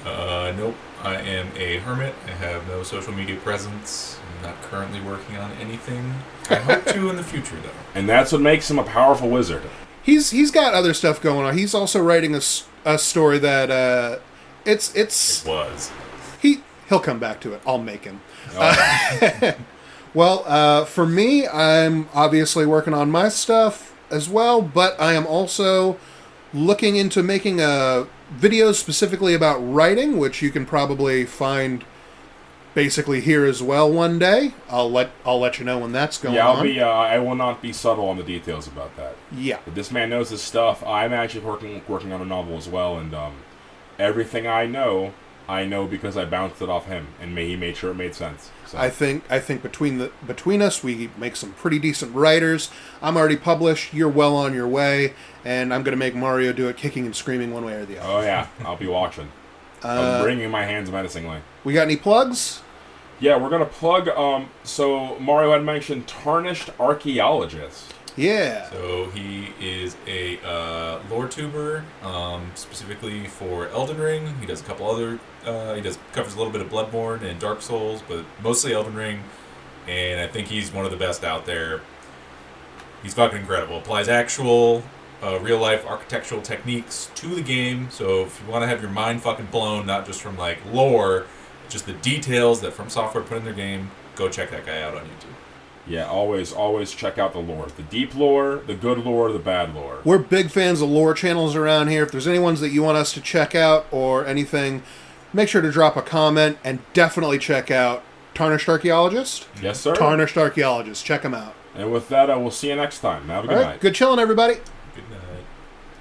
Nope. I am a hermit. I have no social media presence. I'm not currently working on anything. I hope to in the future, though. And that's what makes him a powerful wizard. He's got other stuff going on. He's also writing a story that It was. he'll come back to it. I'll make him. Well, for me, I'm obviously working on my stuff as well, but I am also looking into making a video specifically about writing, which you can probably find basically here as well one day. I'll let you know when that's going on. Yeah, I will not be subtle on the details about that. Yeah. But this man knows his stuff. I'm actually working on a novel as well, and everything I know because I bounced it off him, and he made sure it made sense. So. I think between us, we make some pretty decent writers. I'm already published. You're well on your way, and I'm going to make Mario do it kicking and screaming one way or the other. Oh yeah, I'll be watching. I'm bringing my hands menacingly. We got any plugs? Yeah, we're gonna plug. So Mario had mentioned Tarnished Archeologist. Yeah. So he is a lore tuber, specifically for Elden Ring. He does a couple other. Covers a little bit of Bloodborne and Dark Souls, but mostly Elden Ring. And I think he's one of the best out there. He's fucking incredible. Applies actual, real life architectural techniques to the game. So if you want to have your mind fucking blown, not just from like lore, just the details that From Software put in their game, go check that guy out on YouTube. Yeah, always check out the lore. The deep lore, the good lore, the bad lore. We're big fans of lore channels around here. If there's any ones that you want us to check out or anything, make sure to drop a comment and definitely check out Tarnished Archeologist. Yes, sir. Tarnished Archeologist. Check them out. And with that, we'll see you next time. Have a good night. Good chilling, everybody.